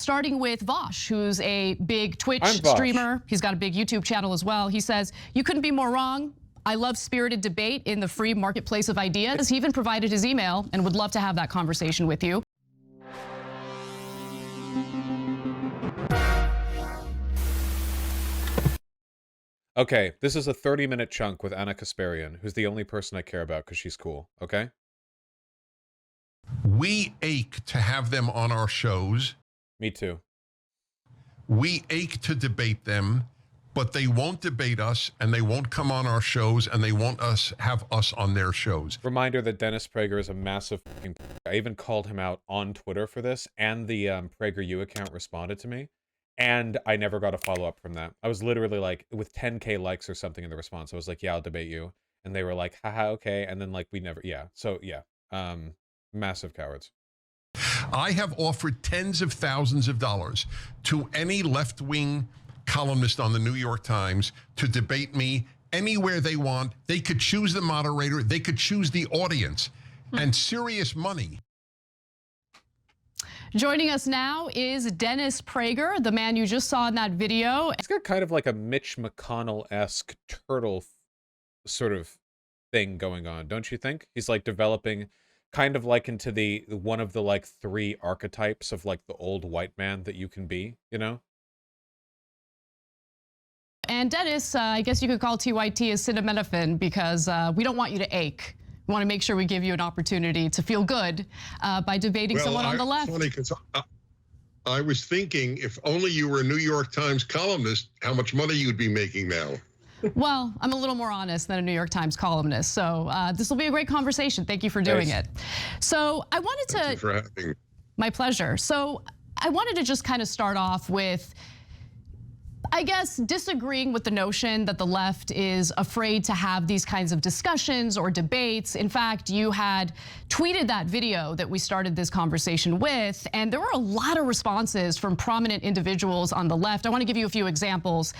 starting with Vaush, who's a big Twitch I'm Vaush. streamer. He's got a big YouTube channel as well. He says, "You couldn't be more wrong. I love spirited debate in the free marketplace of ideas." He even provided his email and would love to have that conversation with you. Okay, this is a 30-minute chunk with Anna Kasparian, who's the only person I care about because she's cool, okay? We ache to have them on our shows. Me too. We ache to debate them, but they won't debate us, and they won't come on our shows, and they won't have us on their shows. Reminder that Dennis Prager is a massive fucking... I even called him out on Twitter for this, and the PragerU account responded to me, and I never got a follow-up from that. I was literally like, with 10K likes or something in the response, I was like, yeah, I'll debate you. And they were like, haha, okay, and then like, we never... Yeah, so yeah. Massive cowards. I have offered tens of thousands of dollars to any left-wing columnist on the New York Times to debate me anywhere they want. They could choose the moderator. They could choose the audience. And serious money. Joining us now is Dennis Prager, the man you just saw in that video. He's got kind of like a Mitch McConnell-esque turtle sort of thing going on, don't you think? He's like developing kind of like into the one of the like 3 archetypes of like the old white man that you can be, you know? And Dennis, I guess you could call TYT acetaminophen because we don't want you to ache. We want to make sure we give you an opportunity to feel good by debating someone on the left. Funny, because I was thinking if only you were a New York Times columnist, how much money you'd be making now. Well, I'm a little more honest than a New York Times columnist, so this will be a great conversation. Thank you for doing it. So I wanted to... Thank you for having me. My pleasure. So I wanted to just kind of start off with, I guess, disagreeing with the notion that the left is afraid to have these kinds of discussions or debates. In fact, you had tweeted that video that we started this conversation with, and there were a lot of responses from prominent individuals on the left. I want to give you a few examples,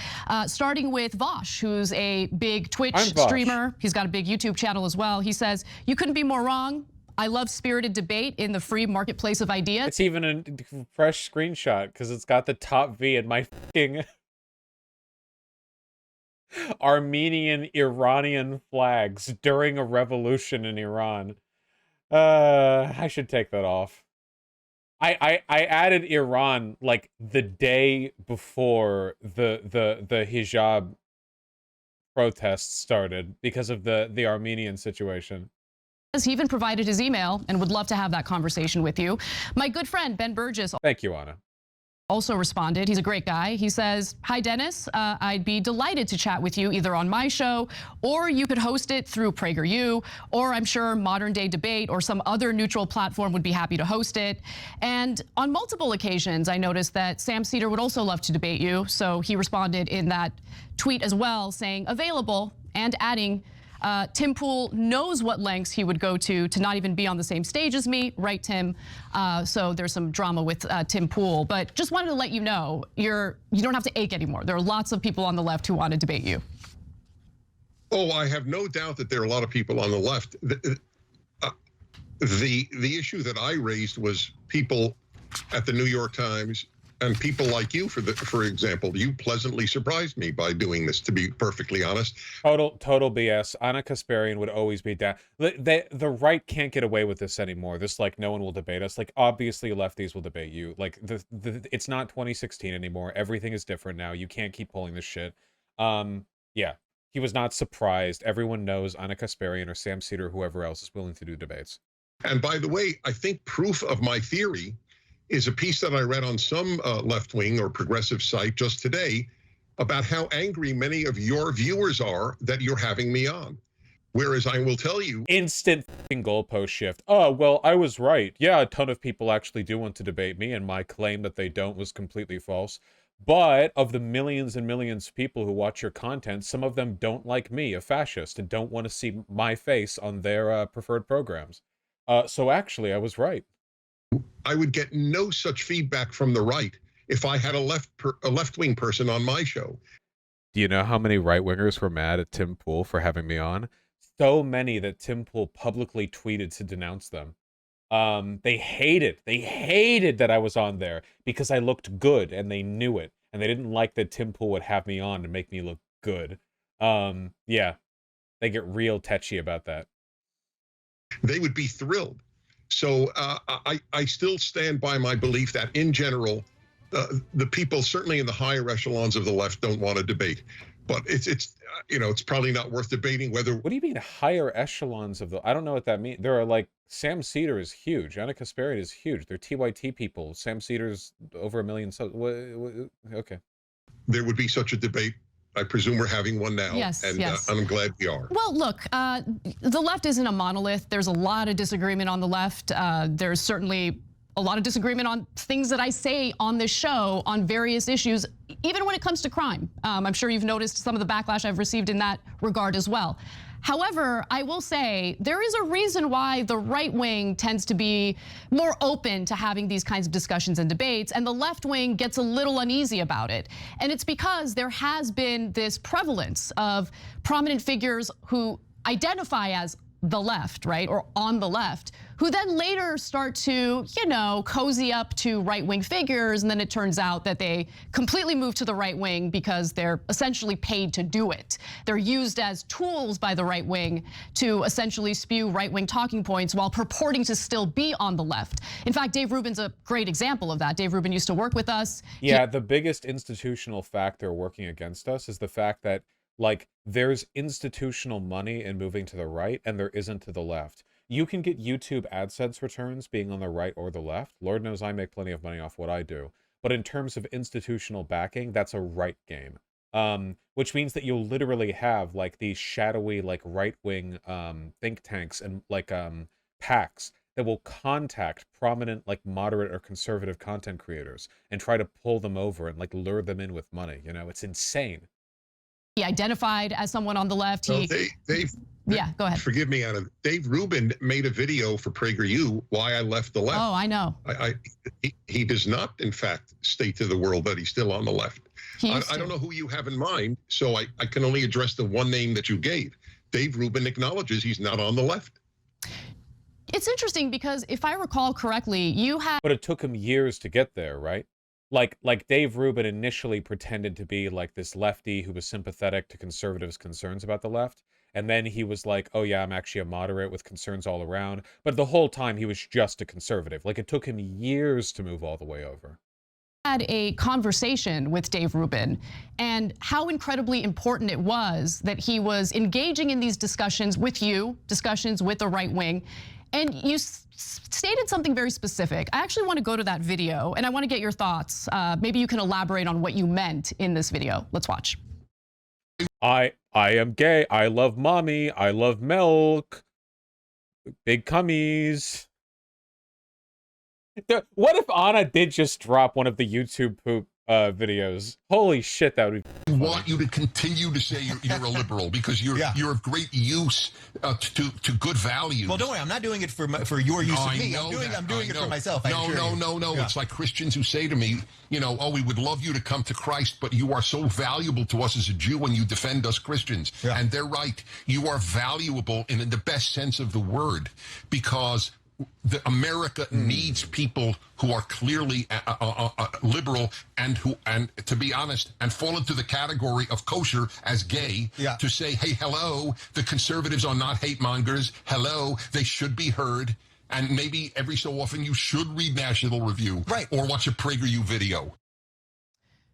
starting with Vaush, who's a big Twitch streamer. He's got a big YouTube channel as well. He says, "You couldn't be more wrong. I love spirited debate in the free marketplace of ideas." It's even a fresh screenshot because it's got the top V in my fucking Armenian Iranian flags during a revolution in Iran. I should take that off. I added Iran like the day before the hijab protests started because of the Armenian situation. He even provided his email and would love to have that conversation with you. My good friend Ben Burgess. Thank you, Anna. Also responded. He's a great guy. He says, "Hi, Dennis. I'd be delighted to chat with you either on my show or you could host it through PragerU, or I'm sure Modern Day Debate or some other neutral platform would be happy to host it." And on multiple occasions, I noticed that Sam Seder would also love to debate you. So he responded in that tweet as well, saying available and adding, Tim Pool knows what lengths he would go to not even be on the same stage as me, right, Tim? So there's some drama with Tim Pool, but just wanted to let you know you don't have to ache anymore. There are lots of people on the left who want to debate you. Oh, I have no doubt that there are a lot of people on the left. The issue that I raised was people at the New York Times and people like you, for example. You pleasantly surprised me by doing this, to be perfectly honest. Total BS. Anna Kasparian would always be down. The right can't get away with this anymore. This, like, no one will debate us. Like, obviously lefties will debate you. Like, it's not 2016 anymore. Everything is different now. You can't keep pulling this shit. Yeah, he was not surprised. Everyone knows Anna Kasparian or Sam Seder or whoever else is willing to do debates. And by the way, I think proof of my theory is a piece that I read on some left-wing or progressive site just today about how angry many of your viewers are that you're having me on. Whereas I will tell you... Instant fucking goalpost shift. Oh, well, I was right. Yeah, a ton of people actually do want to debate me, and my claim that they don't was completely false. But of the millions and millions of people who watch your content, some of them don't like me, a fascist, and don't want to see my face on their preferred programs. So actually, I was right. I would get no such feedback from the right if I had a left-wing person on my show. Do you know how many right-wingers were mad at Tim Pool for having me on? So many that Tim Pool publicly tweeted to denounce them. They hated that I was on there because I looked good, and they knew it, and they didn't like that Tim Pool would have me on to make me look good. Yeah, they get real tetchy about that. They would be thrilled. So I still stand by my belief that in general, the people certainly in the higher echelons of the left don't want to debate. But it's probably not worth debating whether. What do you mean higher echelons of the? I don't know what that means. There are like Sam Cedar is huge. Anna Kasparian is huge. They're TYT people. Sam Cedar's over 1 million. So okay. There would be such a debate. I presume we're having one now. Yes, and yes. I'm glad we are. Well, look, the left isn't a monolith. There's a lot of disagreement on the left. There's certainly a lot of disagreement on things that I say on this show on various issues, even when it comes to crime. I'm sure you've noticed some of the backlash I've received in that regard as well. However, I will say there is a reason why the right wing tends to be more open to having these kinds of discussions and debates, and the left wing gets a little uneasy about it. And it's because there has been this prevalence of prominent figures who identify as the left, right, or on the left, who then later start to, cozy up to right-wing figures, and then it turns out that they completely move to the right wing because they're essentially paid to do it. They're used as tools by the right wing to essentially spew right-wing talking points while purporting to still be on the left. In fact, Dave Rubin's a great example of that. Dave Rubin used to work with us. Yeah, the biggest institutional factor working against us is the fact that there's institutional money in moving to the right, and there isn't to the left. You can get YouTube AdSense returns being on the right or the left. Lord knows I make plenty of money off what I do. But in terms of institutional backing, that's a right game. Which means that you'll literally have these shadowy right-wing think tanks and PACs that will contact prominent moderate or conservative content creators and try to pull them over and lure them in with money. It's insane. He identified as someone on the left. Yeah, go ahead. Forgive me, Anna. Dave Rubin made a video for PragerU, Why I Left the Left. Oh, I know. He does not, in fact, state to the world that he's still on the left. I don't know who you have in mind, so I can only address the one name that you gave. Dave Rubin acknowledges he's not on the left. It's interesting because if I recall correctly, you had. But it took him years to get there, right? Like Dave Rubin initially pretended to be this lefty who was sympathetic to conservatives' concerns about the left. And then he was like, oh yeah, I'm actually a moderate with concerns all around. But the whole time he was just a conservative. It took him years to move all the way over. Had a conversation with Dave Rubin and how incredibly important it was that he was engaging in these discussions with you, discussions with the right wing. And you stated something very specific. I actually want to go to that video and I want to get your thoughts. Maybe you can elaborate on what you meant in this video. Let's watch. I am gay. I love mommy. I love milk. Big cummies. What if Anna did just drop one of the YouTube poop videos? Holy shit, that would be funny. I want you to continue to say you're a liberal because you're of great use to good values. Well, don't worry, I'm not doing it for your use of me. I'm doing it for myself. No. It's like Christians who say to me, oh, we would love you to come to Christ, but you are so valuable to us as a Jew when you defend us Christians. Yeah. And they're right. You are valuable in the best sense of the word because America needs people who are clearly liberal and to be honest, and fall into the category of kosher as gay, to say, hey, hello, the conservatives are not hate mongers. Hello, they should be heard. And maybe every so often you should read National Review or watch a PragerU video.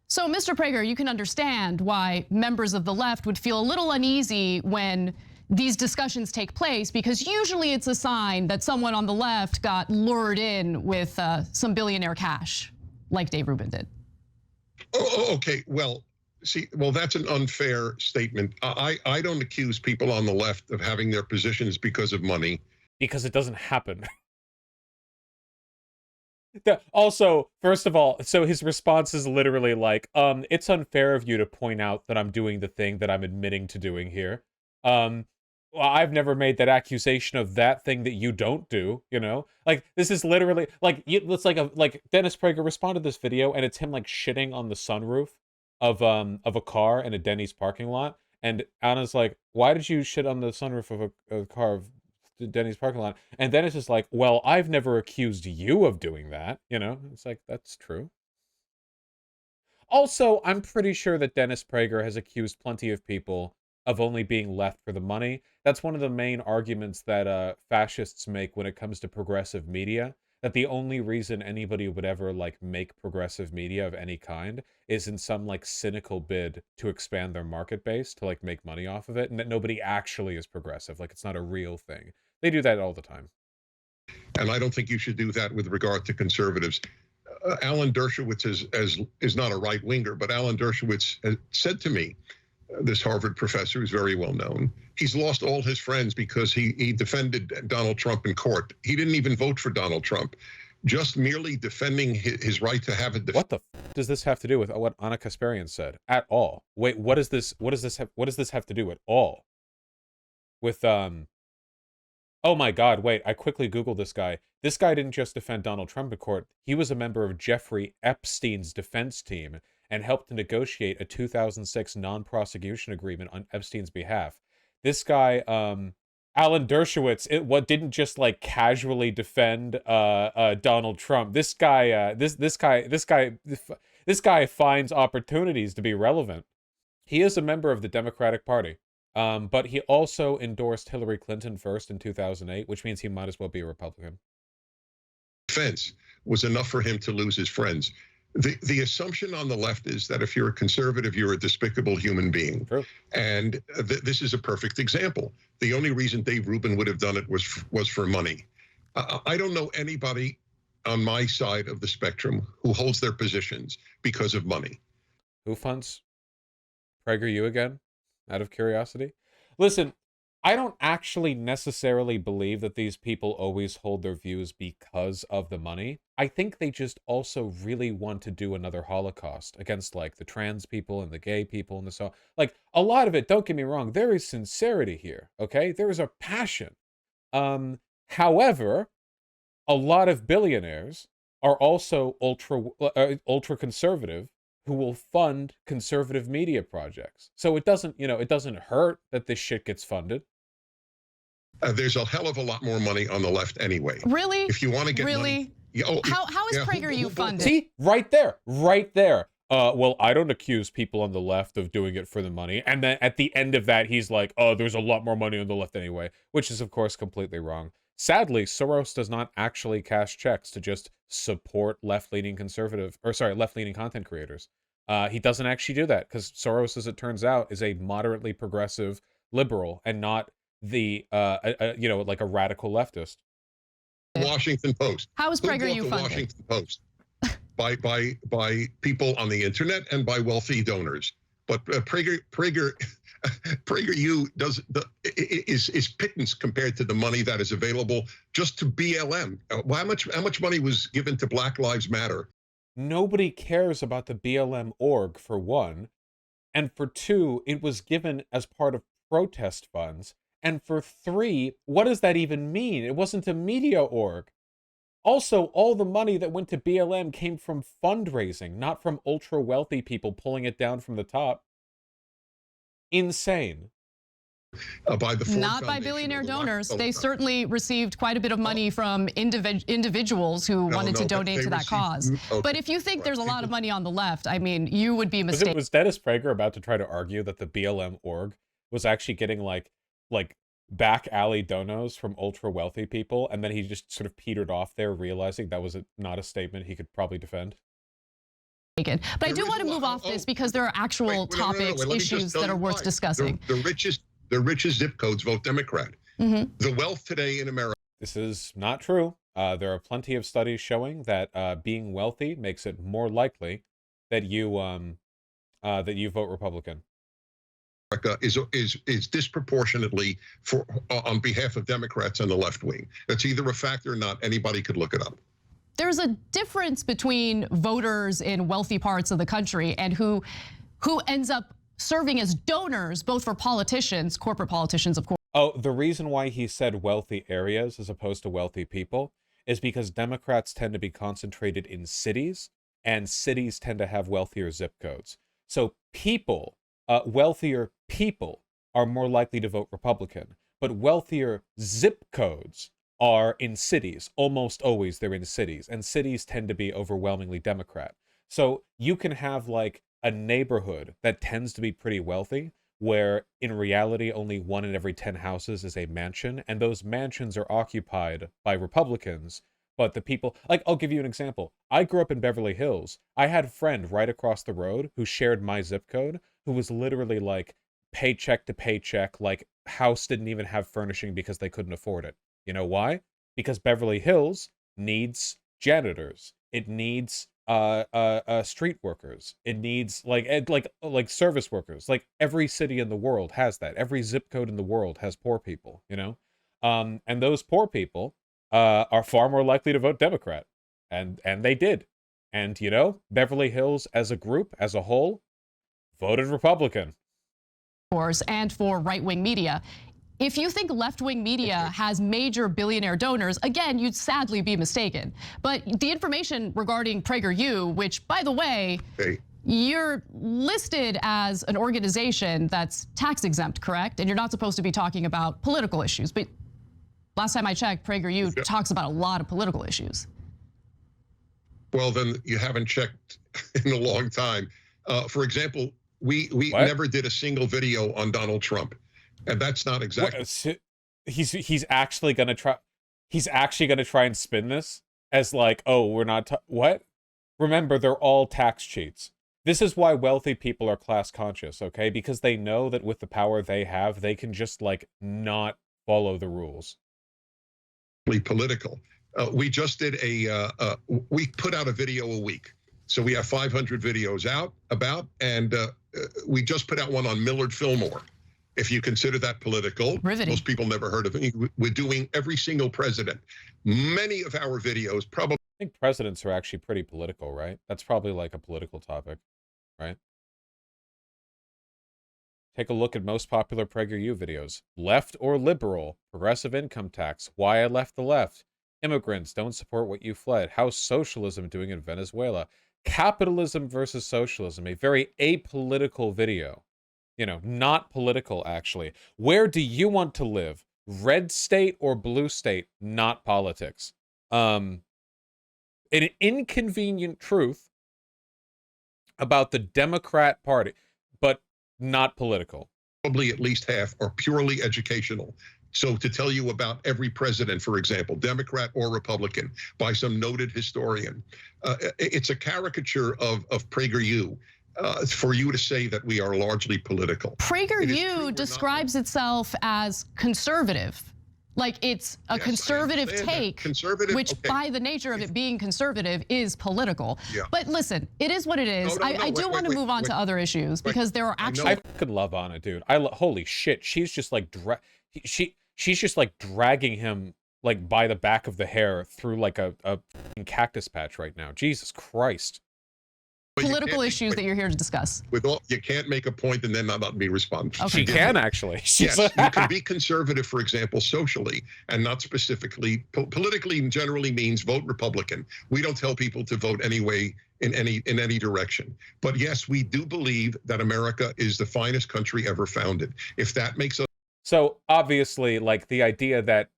So, Mr. Prager, you can understand why members of the left would feel a little uneasy when these discussions take place, because usually it's a sign that someone on the left got lured in with some billionaire cash, like Dave Rubin did. Oh, okay. Well, that's an unfair statement. I don't accuse people on the left of having their positions because of money. Because it doesn't happen. Also, first of all, so his response is literally like, it's unfair of you to point out that I'm doing the thing that I'm admitting to doing here. Well, I've never made that accusation of that thing that you don't do, this is literally it's like Dennis Prager responded to this video and it's him shitting on the sunroof of a car in a Denny's parking lot. And Anna's like, why did you shit on the sunroof of a car Denny's parking lot. And then it's just like, well, I've never accused you of doing that. You know, it's like, that's true. Also, I'm pretty sure that Dennis Prager has accused plenty of people of only being left for the money. That's one of the main arguments that fascists make when it comes to progressive media. That the only reason anybody would ever like make progressive media of any kind is in some like cynical bid to expand their market base to like make money off of it, and that nobody actually is progressive. Like it's not a real thing. They do that all the time. And I don't think you should do that with regard to conservatives. Alan Dershowitz is not a right winger, but Alan Dershowitz said to me, this Harvard professor who's very well known, he's lost all his friends because he defended Donald Trump in court. He didn't even vote for Donald Trump. Just merely defending his right to have a defense. What the f does this have to do with what Anna Kasparian said at all? Wait, what does this have to do at all with oh my God, wait, I quickly Googled this guy. This guy didn't just defend Donald Trump in court. He was a member of Jeffrey Epstein's defense team and helped to negotiate a 2006 non-prosecution agreement on Epstein's behalf. This guy, Alan Dershowitz, didn't just like casually defend Donald Trump. This guy finds opportunities to be relevant. He is a member of the Democratic Party, but he also endorsed Hillary Clinton first in 2008, which means he might as well be a Republican. Defense was enough for him to lose his friends. The assumption on the left is that if you're a conservative, you're a despicable human being. True. And this is a perfect example. The only reason Dave Rubin would have done it was for money. I don't know anybody on my side of the spectrum who holds their positions because of money. Who funds PragerU again, out of curiosity? Listen, I don't actually necessarily believe that these people always hold their views because of the money. I think they just also really want to do another Holocaust against like the trans people and the gay people and so like a lot of it, don't get me wrong, there is sincerity here, okay? There is a passion. However, a lot of billionaires are also ultra conservative who will fund conservative media projects. So it doesn't, you know, it doesn't hurt that this shit gets funded. There's a hell of a lot more money on the left anyway. Really? If you want to get money. How is PragerU funded? See, right there, right there. Well, I don't accuse people on the left of doing it for the money. And then at the end of that, he's like, oh, there's a lot more money on the left anyway, which is, of course, completely wrong. Sadly, Soros does not actually cash checks to just support left-leaning left-leaning content creators. He doesn't actually do that because Soros, as it turns out, is a moderately progressive liberal and not the, you know, like a radical leftist. Washington Post. How is PragerU funded? Washington Post by people on the internet and by wealthy donors. But PragerU is pittance compared to the money that is available just to BLM. How much money was given to Black Lives Matter? Nobody cares about the BLM org, for one, and for two, it was given as part of protest funds. And for three, what does that even mean? It wasn't a media org. Also, all the money that went to BLM came from fundraising, not from ultra-wealthy people pulling it down from the top. Insane. Not by billionaire donors. They certainly received quite a bit of money from individuals who wanted to donate to that cause. Okay. But if you think there's a lot of money on the left, I mean, you would be mistaken. Was Dennis Prager about to try to argue that the BLM org was actually getting like back alley donos from ultra wealthy people, and then he just sort of petered off there, realizing that was not a statement he could probably defend? But I do want to move off this because there are actual topics, issues that are worth discussing. The richest zip codes vote Democrat. Mm-hmm. The wealth today in America. This is not true. There are plenty of studies showing that being wealthy makes it more likely that you vote Republican. Is disproportionately on behalf of Democrats on the left wing. That's either a fact or not. Anybody could look it up. There's a difference between voters in wealthy parts of the country and who ends up serving as donors, both for politicians, corporate politicians, of course. Oh, the reason why he said wealthy areas as opposed to wealthy people is because Democrats tend to be concentrated in cities, and cities tend to have wealthier zip codes. So people, wealthier people, are more likely to vote Republican. but wealthier zip codes are in cities. Almost always they're in cities, and cities tend to be overwhelmingly Democrat. So you can have like a neighborhood that tends to be pretty wealthy, where in reality only 1 in every 10 houses is a mansion, and those mansions are occupied by Republicans. But the people, like, I'll give you an example. I grew up in Beverly Hills. I had a friend right across the road who shared my zip code, who was literally like paycheck to paycheck, like house didn't even have furnishing because they couldn't afford it. You know why? Because Beverly Hills needs janitors. It needs street workers. It needs like service workers. Like every city in the world has that. Every zip code in the world has poor people, you know? And those poor people are far more likely to vote Democrat. And they did. And, you know, Beverly Hills as a group, as a whole, voted Republican. And for right-wing media. If you think left-wing media has major billionaire donors, again, you'd sadly be mistaken. But the information regarding PragerU, which, by the way, you're listed as an organization that's tax-exempt, correct? And you're not supposed to be talking about political issues. But last time I checked, PragerU talks about a lot of political issues. Well, then you haven't checked in a long time. For example, we never did a single video on Donald Trump. And that's not exactly. He's actually gonna try. He's actually gonna try and spin this as like, oh, we're not. What? Remember, they're all tax cheats. This is why wealthy people are class conscious, okay? Because they know that with the power they have, they can just like not follow the rules. Political. We just did we put out a video a week, so we have 500 videos out about, and we just put out one on Millard Fillmore. If you consider that political, riveting. Most people never heard of it. We're doing every single president. Many of our videos probably. I think presidents are actually pretty political, right? That's probably like a political topic, right? Take a look at most popular PragerU videos. Left or liberal, progressive income tax, why I left the left, immigrants don't support what you fled, how's socialism doing in Venezuela, capitalism versus socialism, a very apolitical video. You know, not political, actually. Where do you want to live? Red state or blue state? Not politics. An inconvenient truth about the Democrat Party, but not political. Probably at least half are purely educational. So to tell you about every president, for example, Democrat or Republican, by some noted historian, it's a caricature of PragerU. For you to say that we are largely political. PragerU describes itself as conservative. Like it's a conservative take, which by the nature of it being conservative is political. Yeah. But listen, it is what it is. I do want to move on to other issues because there are actually. I could love Anna, dude. Holy shit, she's just like she's just like dragging him like by the back of the hair through like a cactus patch right now. Jesus Christ. Political issues that you're here to discuss. You can't make a point and then not be responsive. Okay. She can actually. Yes, you can be conservative, for example, socially, and not specifically. Politically generally means vote Republican. We don't tell people to vote anyway in any direction. But yes, we do believe that America is the finest country ever founded. If that makes us. So obviously, like the idea that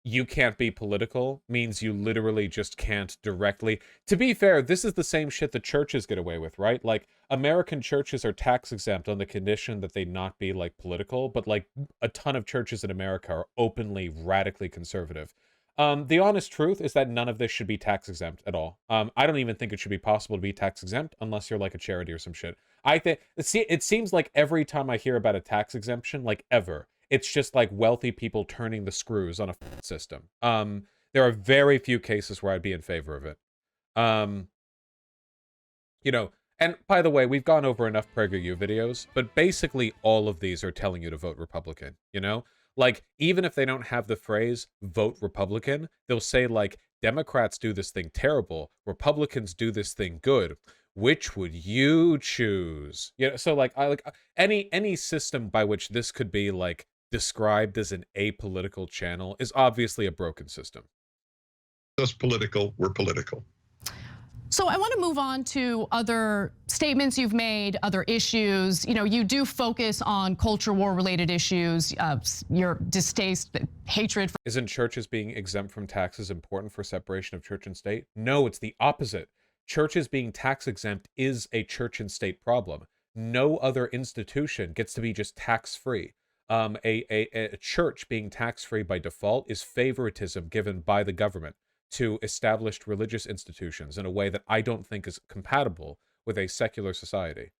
you can't be political means you literally just can't directly. To be fair, this is the same shit that churches get away with, right? Like American churches are tax exempt on the condition that they not be like political, but like a ton of churches in America are openly radically conservative. The honest truth is that none of this should be tax exempt at all. I don't even think it should be possible to be tax exempt unless you're like a charity or some shit. I think it seems like every time I hear about a tax exemption, like ever, it's just like wealthy people turning the screws on a system. There are very few cases where I'd be in favor of it. You know, and by the way, we've gone over enough PragerU videos, but basically all of these are telling you to vote Republican, you know? Like, even if they don't have the phrase, vote Republican, they'll say like, Democrats do this thing terrible, Republicans do this thing good. Which would you choose? You know, so like, any system by which this could be like, described as an apolitical channel is obviously a broken system. Just political, we're political. So I want to move on to other statements you've made, other issues. You know, you do focus on culture war related issues, your distaste, hatred for. Isn't churches being exempt from taxes important for separation of church and state? No, it's the opposite. Churches being tax exempt is a church and state problem. No other institution gets to be just tax free. A church being tax free by default is favoritism given by the government to established religious institutions in a way that I don't think is compatible with a secular society.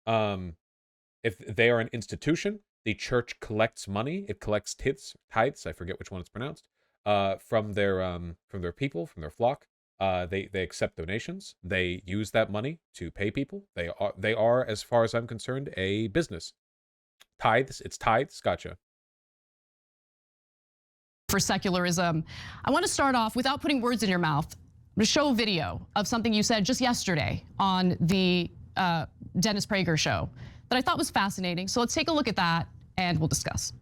If they are an institution, the church collects money. It collects tithes. I forget which one it's pronounced. From their people, from their flock. They accept donations. They use that money to pay people. They are, as far as I'm concerned, a business. Tithes. It's tithes. Gotcha. For secularism. I want to start off without putting words in your mouth. I'm going to show a video of something you said just yesterday on the Dennis Prager show that I thought was fascinating. So let's take a look at that and we'll discuss.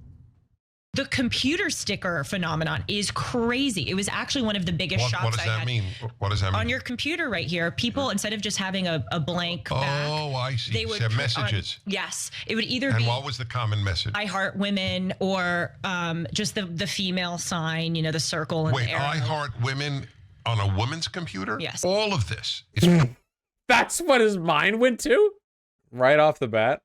The computer sticker phenomenon is crazy. It was actually one of the biggest shocks I had. What does that mean? What does that mean? On your computer right here, people, instead of just having a blank back, I see. they would send messages. Yes. It would either be... And what was the common message? I heart women, or just the female sign, you know, the circle and the arrow. I heart women on a woman's computer? Yes. All of this. That's what his mind went to? Right off the bat?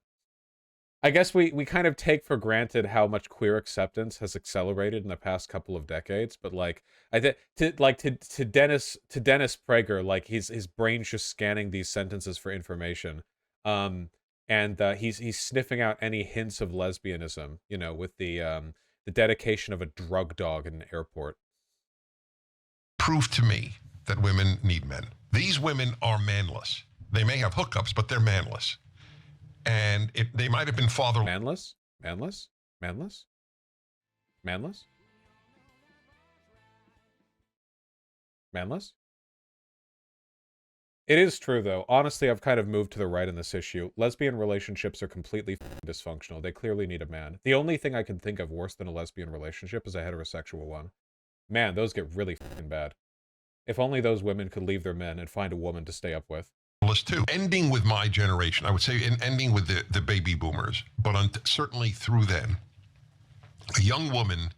I guess we kind of take for granted how much queer acceptance has accelerated in the past couple of decades, but like to Dennis Prager, like his brain's just scanning these sentences for information, and he's sniffing out any hints of lesbianism, you know, with the dedication of a drug dog in an airport. Prove to me that women need men. These women are manless. They may have hookups, but they're manless. And they might have been father... Manless? Manless? Manless? Manless? Manless? It is true, though. Honestly, I've kind of moved to the right in this issue. Lesbian relationships are completely dysfunctional. They clearly need a man. The only thing I can think of worse than a lesbian relationship is a heterosexual one. Man, those get really bad. If only those women could leave their men and find a woman to stay up with. Too. Ending with my generation, I would say, ending with the baby boomers, but certainly through then, a young woman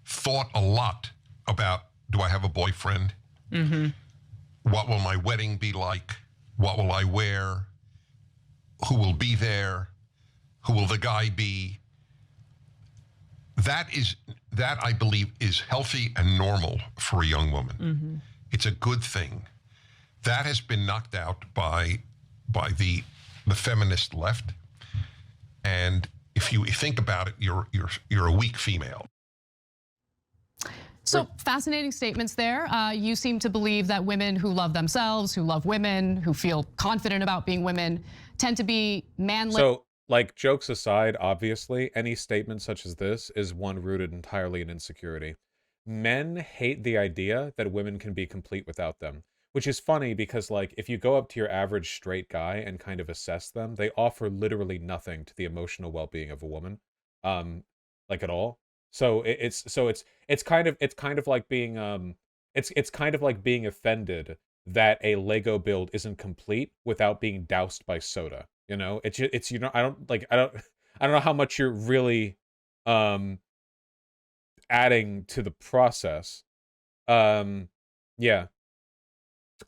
thought a lot about, do I have a boyfriend? Mm-hmm. What will my wedding be like? What will I wear? Who will be there? Who will the guy be? That I believe is healthy and normal for a young woman. Mm-hmm. It's a good thing. That has been knocked out by the feminist left, and if you think about it, you're a weak female. So fascinating statements there. You seem to believe that women who love themselves, who love women, who feel confident about being women, tend to be manly. So, like, jokes aside, obviously, any statement such as this is one rooted entirely in insecurity. Men hate the idea that women can be complete without them. Which is funny because, like, if you go up to your average straight guy and kind of assess them, they offer literally nothing to the emotional well-being of a woman, like at all. So it's kind of like being it's kind of like being offended that a Lego build isn't complete without being doused by soda. You know, it's you know, I don't know how much you're really adding to the process. Yeah.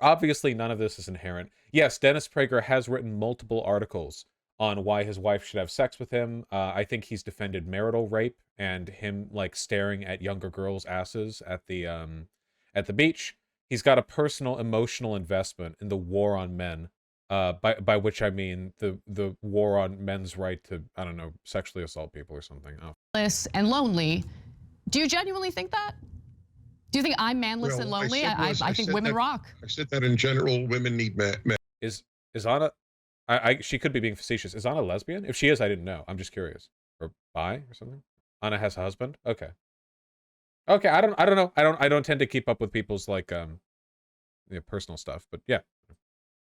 Obviously, none of this is inherent. Yes, Dennis Prager has written multiple articles on why his wife should have sex with him. I think he's defended marital rape and him, like, staring at younger girls' asses at the beach. He's got a personal emotional investment in the war on men, by which I mean the war on men's right to, I don't know, sexually assault people or something. Oh. And lonely. Do you genuinely think that? Do you think I'm manless and lonely? I think women rock. I said that in general, women need men. Is Anna? She could be being facetious. Is Anna lesbian? If she is, I didn't know. I'm just curious. Or bi or something. Anna has a husband. Okay. Okay. I don't know. I don't tend to keep up with people's like personal stuff. But yeah.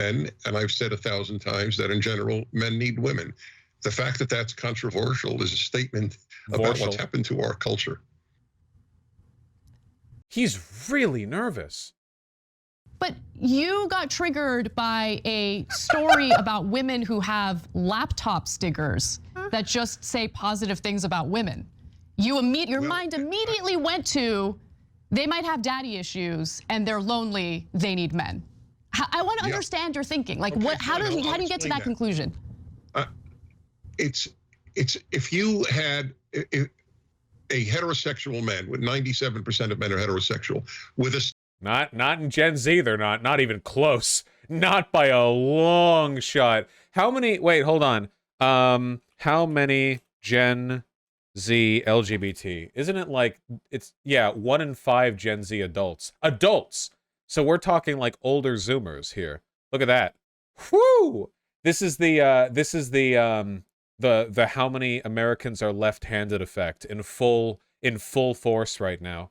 And I've said 1,000 times that in general, men need women. The fact that that's controversial is a statement about what's happened to our culture. He's really nervous. But you got triggered by a story about women who have laptop stickers that just say positive things about women. Your mind immediately went to, they might have daddy issues and they're lonely, they need men. I want to understand your thinking. Like, okay, how do you get to that conclusion? It's if you had a heterosexual man, with 97% of men are heterosexual, with a not in Gen Z, they're not even close. Not by a long shot. How many, wait, hold on. How many Gen Z LGBT? Isn't it like, it's, yeah, 1 in 5 Gen Z adults. Adults! So we're talking like older Zoomers here. Look at that. Whoo! This is the how many Americans are left-handed effect in full force right now.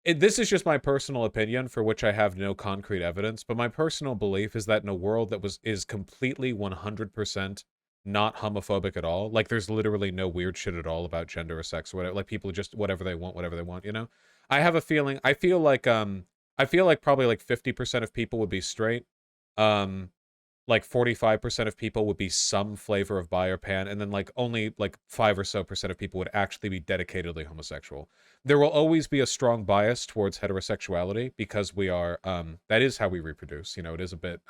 This is just my personal opinion, for which I have no concrete evidence, but my personal belief is that in a world that is completely 100% not homophobic at all, like there's literally no weird shit at all about gender or sex or whatever, like people just whatever they want, you know? I have a feeling, I feel like probably like 50% of people would be straight, like 45% of people would be some flavor of bi or pan, and then like only like 5% or so of people would actually be dedicatedly homosexual. There will always be a strong bias towards heterosexuality because we are that is how we reproduce. You know, it is a bit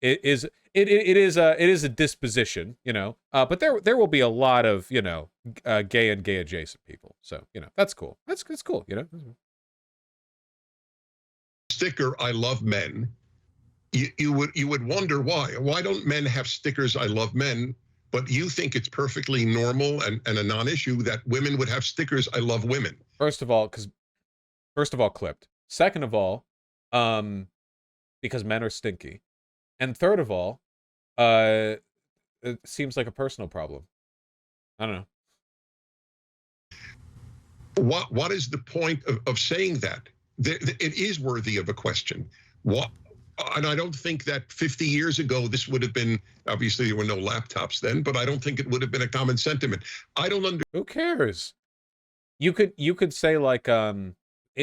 it is a disposition, you know. But there will be a lot of, you know, gay and gay adjacent people. So, you know, that's cool. That's cool, you know. Sticker, I love men. You would wonder why. Why don't men have stickers, I love men, but you think it's perfectly normal and a non-issue that women would have stickers, I love women? First of all, clipped. Second of all, because men are stinky. And third of all, it seems like a personal problem. I don't know. What is the point of saying that? It is worthy of a question. What? And I don't think that 50 years ago this would have been, obviously there were no laptops then, but I don't think it would have been a common sentiment. I don't understand. Who cares? You could say like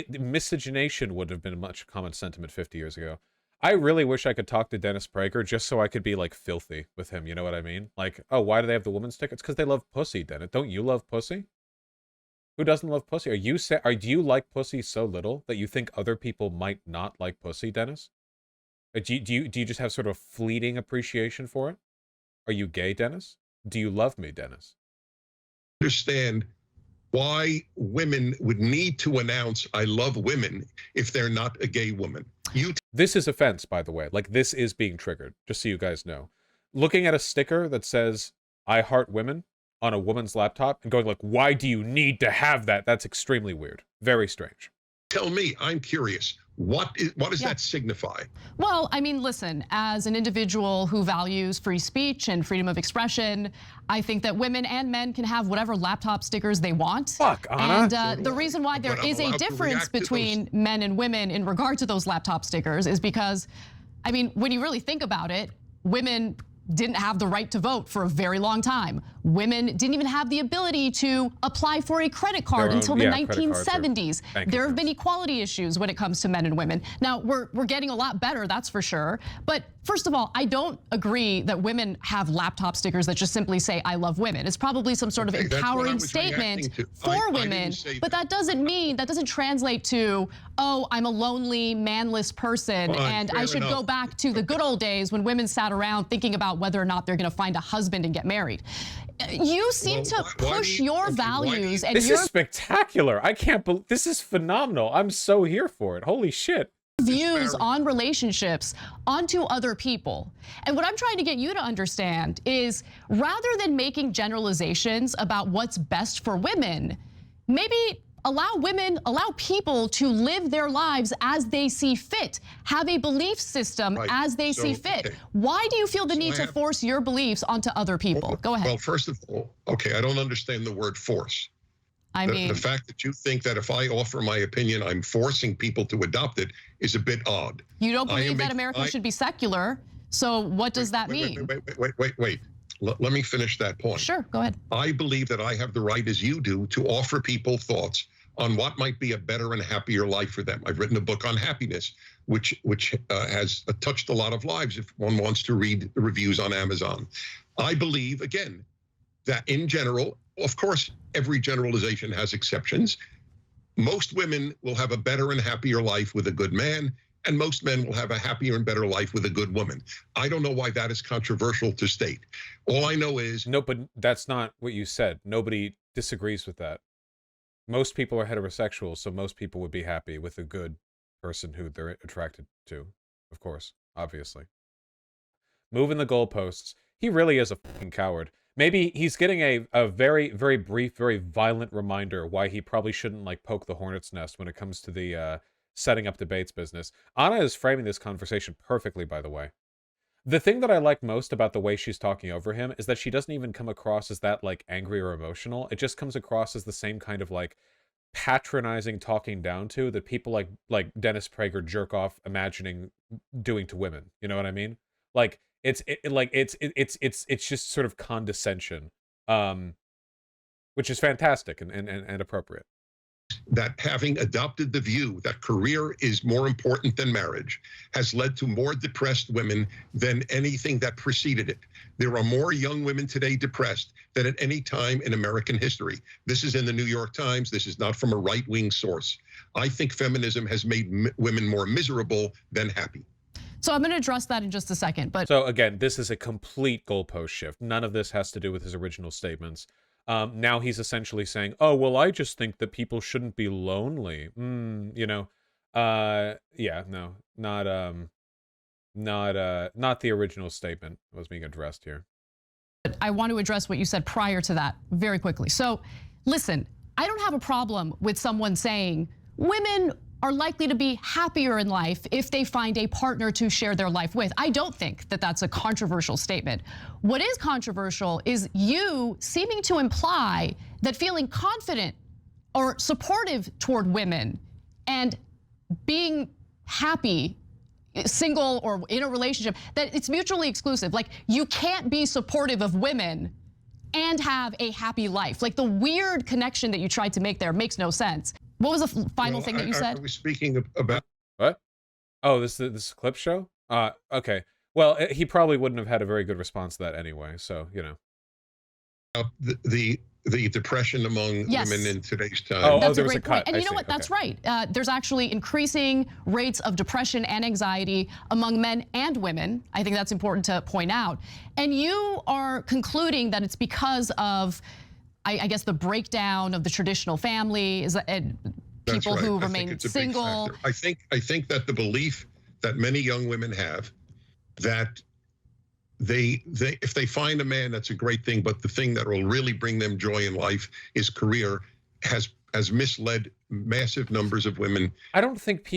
miscegenation would have been a much common sentiment 50 years ago. I really wish I could talk to Dennis Prager just so I could be like filthy with him, you know what I mean? Like, oh, why do they have the women's tickets? Because they love pussy, Dennis. Don't you love pussy? Who doesn't love pussy? Do you like pussy so little that you think other people might not like pussy, Dennis? Do you just have sort of fleeting appreciation for it? Are you gay, Dennis? Do you love me, Dennis? Understand why women would need to announce I love women if they're not a gay woman. This is offense, by the way. Like, this is being triggered, just so you guys know. Looking at a sticker that says I heart women on a woman's laptop and going like, why do you need to have that? That's extremely weird. Very strange. Tell me, I'm curious. What does that signify? Well, I mean, listen, as an individual who values free speech and freedom of expression, I think that women and men can have whatever laptop stickers they want. Fuck, Anna. And the reason why there is a difference between men and women in regard to those laptop stickers is because, I mean, when you really think about it, women didn't have the right to vote for a very long time. Women didn't even have the ability to apply for a credit card until the 1970s. There have been equality issues when it comes to men and women. Now, we're getting a lot better, that's for sure. But first of all, I don't agree that women have laptop stickers that just simply say, I love women. It's probably some sort of empowering statement for women, but that doesn't translate to, oh, I'm a lonely, manless person, and I should go back to the good old days when women sat around thinking about whether or not they're gonna find a husband and get married. You seem to push your values and this is spectacular. I can't believe this is phenomenal. I'm so here for it. Holy shit. Views on relationships onto other people. And what I'm trying to get you to understand is, rather than making generalizations about what's best for women, maybe allow people to live their lives as they see fit, have a belief system as they see fit. Okay. Why do you feel the need to force your beliefs onto other people? Go ahead. Well, first of all, okay, I don't understand the word force. I mean, the fact that you think that if I offer my opinion, I'm forcing people to adopt it is a bit odd. You don't believe that America should be secular, so what does that mean? Wait. Let me finish that point. Sure, go ahead. I believe that I have the right, as you do, to offer people thoughts on what might be a better and happier life for them. I've written a book on happiness, which has touched a lot of lives if one wants to read the reviews on Amazon. I believe, again, that in general, of course, every generalization has exceptions. Most women will have a better and happier life with a good man, and most men will have a happier and better life with a good woman. I don't know why that is controversial to state. All I know is... No, but that's not what you said. Nobody disagrees with that. Most people are heterosexual, so most people would be happy with a good person who they're attracted to, of course, obviously. Moving the goalposts. He really is a fucking coward. Maybe he's getting a very, very brief, very violent reminder why he probably shouldn't, like, poke the hornet's nest when it comes to the setting up debates business. Anna is framing this conversation perfectly, by the way. The thing that I like most about the way she's talking over him is that she doesn't even come across as that, like, angry or emotional. It just comes across as the same kind of, like, patronizing talking down to that people like Dennis Prager jerk off imagining doing to women. You know what I mean? Like, it's just sort of condescension, which is fantastic and appropriate. That having adopted the view that career is more important than marriage has led to more depressed women than anything that preceded it. There are more young women today depressed than at any time in American history. This is in the New York Times. This is not from a right-wing source. I think feminism has made women more miserable than happy. So I'm going to address that in just a second. But so again, this is a complete goalpost shift. None of this has to do with his original statements. Now he's essentially saying, oh, well, I just think that people shouldn't be lonely. You know, yeah, no, not the original statement was being addressed here. I want to address what you said prior to that very quickly. So listen, I don't have a problem with someone saying women are likely to be happier in life if they find a partner to share their life with. I don't think that that's a controversial statement. What is controversial is you seeming to imply that feeling confident or supportive toward women and being happy, single or in a relationship, that it's mutually exclusive. Like, you can't be supportive of women and have a happy life. Like, the weird connection that you tried to make there makes no sense. What was the final thing that you said? Are we speaking about what? Oh, this clip show? Okay. Well, he probably wouldn't have had a very good response to that anyway. So, you know, the depression among women in today's time. Oh, that's there a was great a cut. point. And you know what? That's right. There's actually increasing rates of depression and anxiety among men and women. I think that's important to point out. And you are concluding that it's because of, I guess, the breakdown of the traditional family, is people who remain single. I think that the belief that many young women have that if they find a man, that's a great thing, but the thing that will really bring them joy in life is career has misled massive numbers of women. I don't think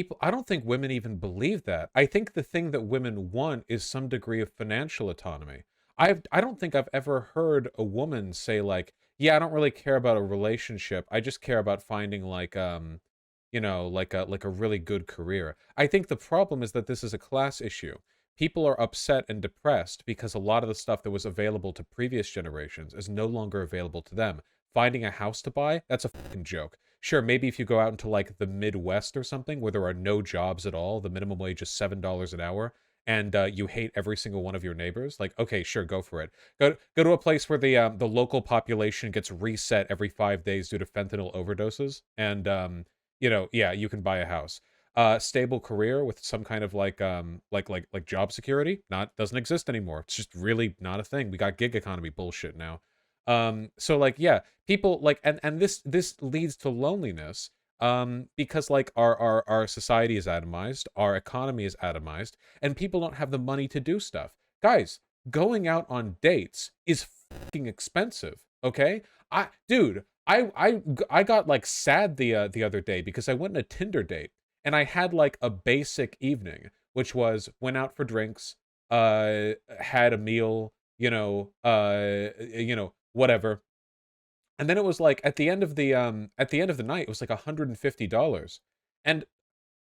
women even believe that. I think the thing that women want is some degree of financial autonomy. I don't think I've ever heard a woman say, like, yeah, I don't really care about a relationship. I just care about finding, like, you know, like a really good career. I think the problem is that this is a class issue. People are upset and depressed because a lot of the stuff that was available to previous generations is no longer available to them. Finding a house to buy, that's a fucking joke. Sure, maybe if you go out into, like, the Midwest or something where there are no jobs at all, the minimum wage is $7 an hour, and you hate every single one of your neighbors, like, okay, sure, go for it. Go to a place where the local population gets reset every 5 days due to fentanyl overdoses, and you know, yeah, you can buy a house. Stable career with some kind of like job security doesn't exist anymore. It's just really not a thing. We got gig economy bullshit now. So, like, yeah, people, like, and this leads to loneliness. Because, like, our society is atomized, our economy is atomized, and people don't have the money to do stuff. Guys, going out on dates is fucking expensive, okay? I got, like, sad the other day because I went on a Tinder date, and I had, like, a basic evening, which was went out for drinks, had a meal, you know, whatever. And then it was like at the end of the night, it was like $150. And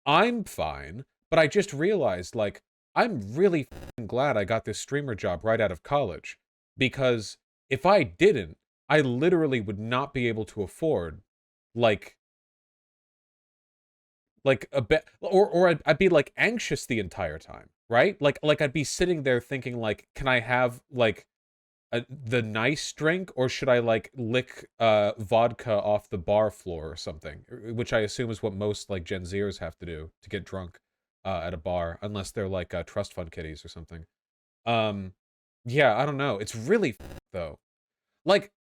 I'm fine, but I just realized, like, I'm really fucking glad I got this streamer job right out of college, because if I didn't, I literally would not be able to afford, like, like a bit, or I'd be like anxious the entire time, right? Like I'd be sitting there thinking like, can I have like the nice drink, or should I like lick vodka off the bar floor or something? Which I assume is what most like Gen Zers have to do to get drunk at a bar, unless they're like trust fund kitties or something. Yeah, I don't know. It's really though. Like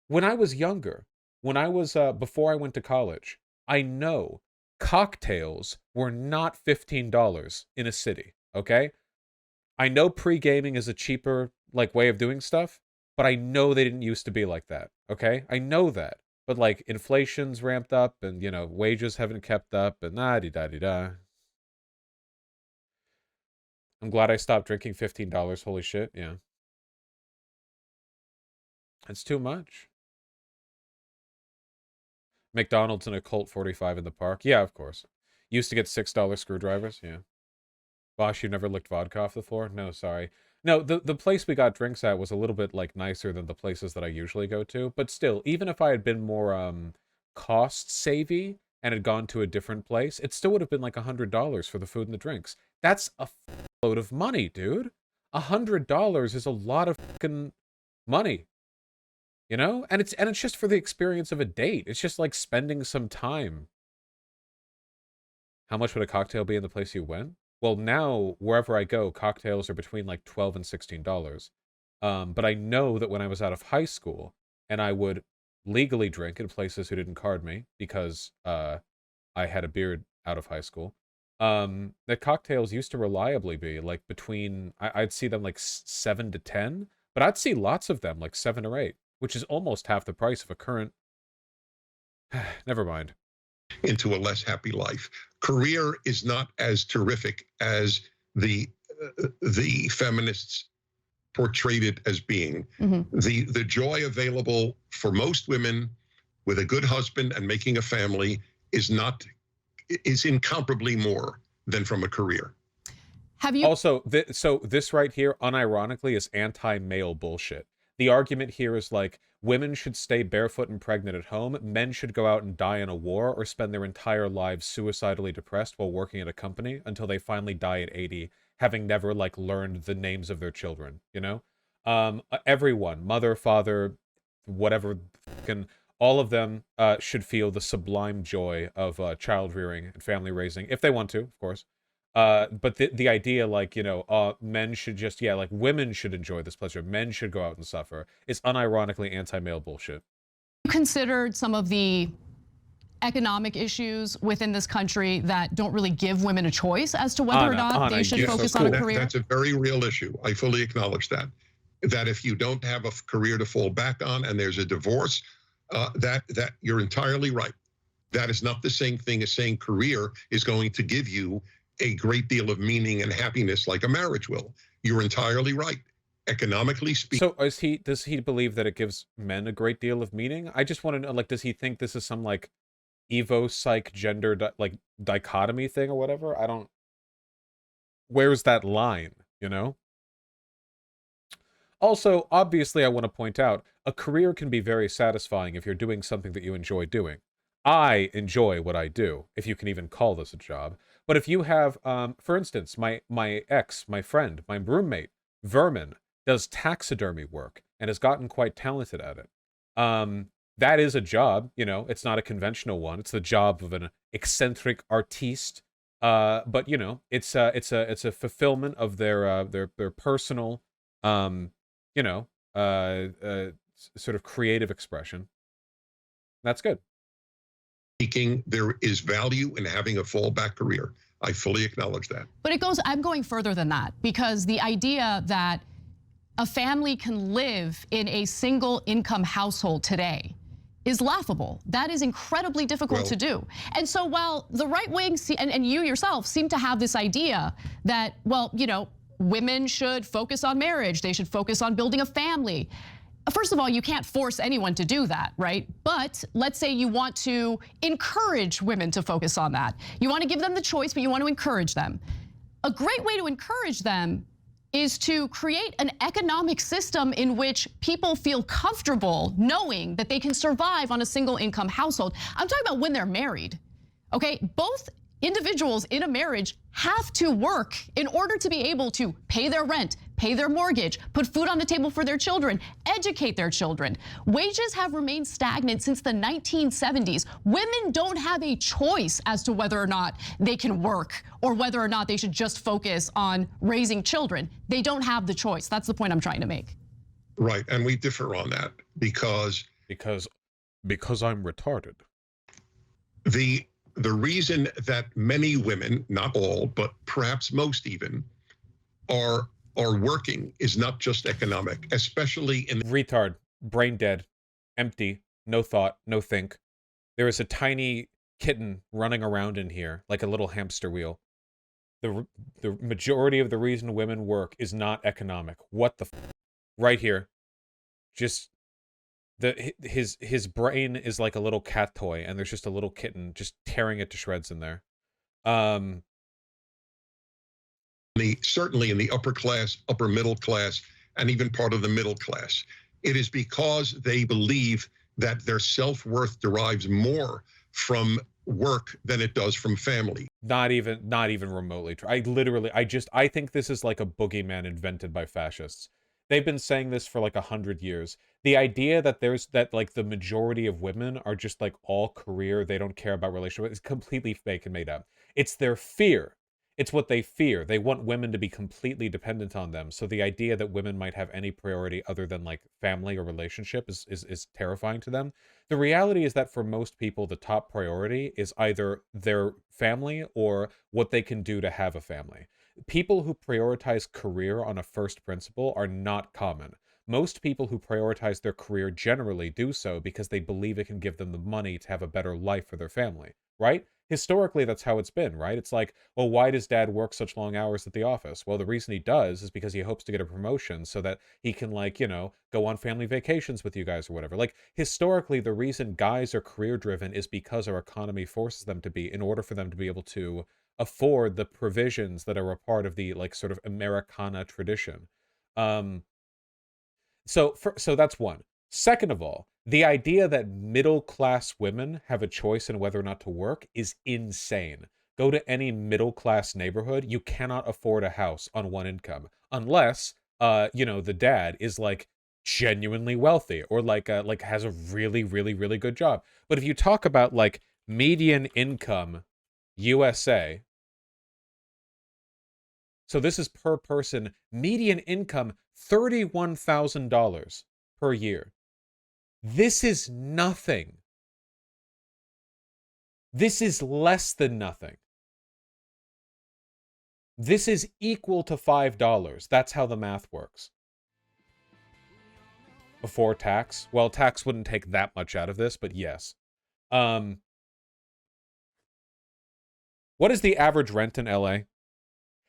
when I was younger, when I was before I went to college, I know cocktails were not $15 in a city, okay? I know pre-gaming is a cheaper like way of doing stuff, but I know they didn't used to be like that, okay? I know that. But like inflation's ramped up and, you know, wages haven't kept up and da-di-da-di-da. I'm glad I stopped drinking $15. Holy shit, yeah. It's too much. McDonald's and a Colt 45 in the park. Yeah, of course. Used to get $6 screwdrivers, yeah. Vaush, you never licked vodka off the floor? No, sorry. No, the place we got drinks at was a little bit like nicer than the places that I usually go to. But still, even if I had been more cost savvy and had gone to a different place, it still would have been like $100 for the food and the drinks. That's a load of money, dude. $100 is a lot of fucking money. You know? And it's just for the experience of a date. It's just like spending some time. How much would a cocktail be in the place you went? Well, now, wherever I go, cocktails are between like $12 and $16. But I know that when I was out of high school, and I would legally drink in places who didn't card me because I had a beard out of high school, the cocktails used to reliably be like between, I'd see them like 7 to 10, but I'd see lots of them like 7 or 8, which is almost half the price of a current. Never mind. Into a less happy life. Career is not as terrific as the feminists portrayed it as being. Mm-hmm. The joy available for most women with a good husband and making a family is incomparably more than from a career. Have you also so this right here unironically is anti-male bullshit. The argument here is like, women should stay barefoot and pregnant at home, men should go out and die in a war or spend their entire lives suicidally depressed while working at a company until they finally die at 80, having never like learned the names of their children, you know? Everyone, mother, father, whatever, all of them should feel the sublime joy of child rearing and family raising, if they want to, of course. But the idea, like, you know, men should just, yeah, like, women should enjoy this pleasure, men should go out and suffer, is unironically anti-male bullshit. You considered some of the economic issues within this country that don't really give women a choice as to whether or not they should focus on a career? That's a very real issue. I fully acknowledge that. That if you don't have a career to fall back on and there's a divorce, that you're entirely right. That is not the same thing as saying career is going to give you a great deal of meaning and happiness like a marriage will. You're entirely right. Economically speaking. So does he believe that it gives men a great deal of meaning? I just want to know, like, does he think this is some like evo psych gender like dichotomy thing or whatever? I don't, where's that line, you know? Also, obviously, I want to point out, a career can be very satisfying if you're doing something that you enjoy doing. I enjoy what I do, if you can even call this a job. But if you have, for instance, my friend, my roommate, Vermin, does taxidermy work and has gotten quite talented at it. That is a job, you know, it's not a conventional one. It's the job of an eccentric artiste. But you know, it's a fulfillment of their personal, you know, sort of creative expression. That's good. There is value in having a fallback career. I fully acknowledge that. But I'm going further than that, because the idea that a family can live in a single income household today is laughable. That is incredibly difficult to do. And so while the right wing and you yourself seem to have this idea that, well, you know, women should focus on marriage, they should focus on building a family. First of all, you can't force anyone to do that, right? But let's say you want to encourage women to focus on that. You want to give them the choice, but you want to encourage them. A great way to encourage them is to create an economic system in which people feel comfortable knowing that they can survive on a single income household. I'm talking about when they're married, okay? Both individuals in a marriage have to work in order to be able to pay their rent, pay their mortgage, put food on the table for their children, educate their children. Wages have remained stagnant since the 1970s. Women don't have a choice as to whether or not they can work or whether or not they should just focus on raising children. They don't have the choice. That's the point I'm trying to make. Right, and we differ on that because I'm retarded. The reason that many women, not all, but perhaps most even, are working is not just economic, especially in retard, brain dead, empty, no thought, no think. There is a tiny kitten running around in here like a little hamster wheel. The majority of the reason women work is not economic. What the right here. Just his brain is like a little cat toy, and there's just a little kitten just tearing it to shreds in there. Certainly in the upper class, upper middle class, and even part of the middle class. It is because they believe that their self-worth derives more from work than it does from family. Not even remotely true. I think this is like a boogeyman invented by fascists. They've been saying this for like 100 years. The idea that like the majority of women are just like all career, they don't care about relationships, is completely fake and made up. It's their fear. It's what they fear. They want women to be completely dependent on them. So the idea that women might have any priority other than like family or relationship is terrifying to them. The reality is that for most people, the top priority is either their family or what they can do to have a family. People who prioritize career on a first principle are not common. Most people who prioritize their career generally do so because they believe it can give them the money to have a better life for their family, right? Historically, that's how it's been, right? It's like, well, why does dad work such long hours at the office? Well, the reason he does is because he hopes to get a promotion so that he can, like, you know, go on family vacations with you guys or whatever. Like, historically, the reason guys are career-driven is because our economy forces them to be in order for them to be able to afford the provisions that are a part of the, like, sort of Americana tradition. So that's one. Second of all, the idea that middle-class women have a choice in whether or not to work is insane. Go to any middle-class neighborhood, you cannot afford a house on one income unless, you know, the dad is like genuinely wealthy or like has a really, really, really good job. But if you talk about like median income USA, so this is per person, median income $31,000 per year. This is nothing. This is less than nothing. This is equal to $5. That's how the math works. Before tax. Well, tax wouldn't take that much out of this, but yes. What is the average rent in LA?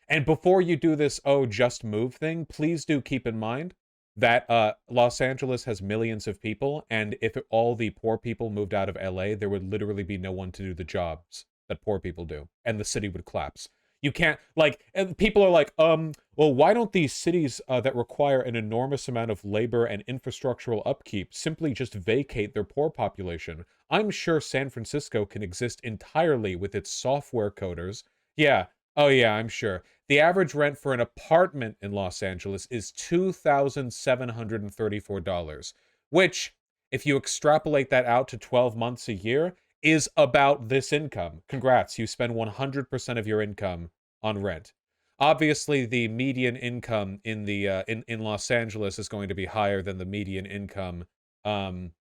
And before you do this, oh, just move thing, please do keep in mind that Los Angeles has millions of people, and if all the poor people moved out of LA, there would literally be no one to do the jobs that poor people do, and the city would collapse. You can't, like, and people are like, well, why don't these cities that require an enormous amount of labor and infrastructural upkeep simply just vacate their poor population? I'm sure San Francisco can exist entirely with its software coders. Yeah, oh yeah, I'm sure. The average rent for an apartment in Los Angeles is $2,734, which, if you extrapolate that out to 12 months a year, is about this income. Congrats, you spend 100% of your income on rent. Obviously, the median income in the in Los Angeles is going to be higher than the median income in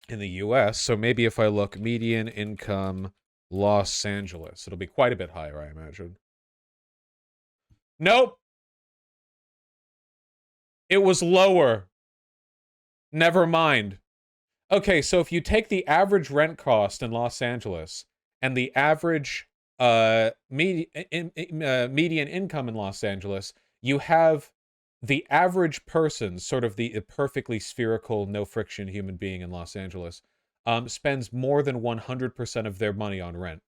the US. So maybe if I look median income Los Angeles, it'll be quite a bit higher, I imagine. Nope. It was lower. Never mind. Okay, so if you take the average rent cost in Los Angeles and the average median income in Los Angeles, you have the average person, sort of the perfectly spherical, no friction human being in Los Angeles, spends more than 100% of their money on rent.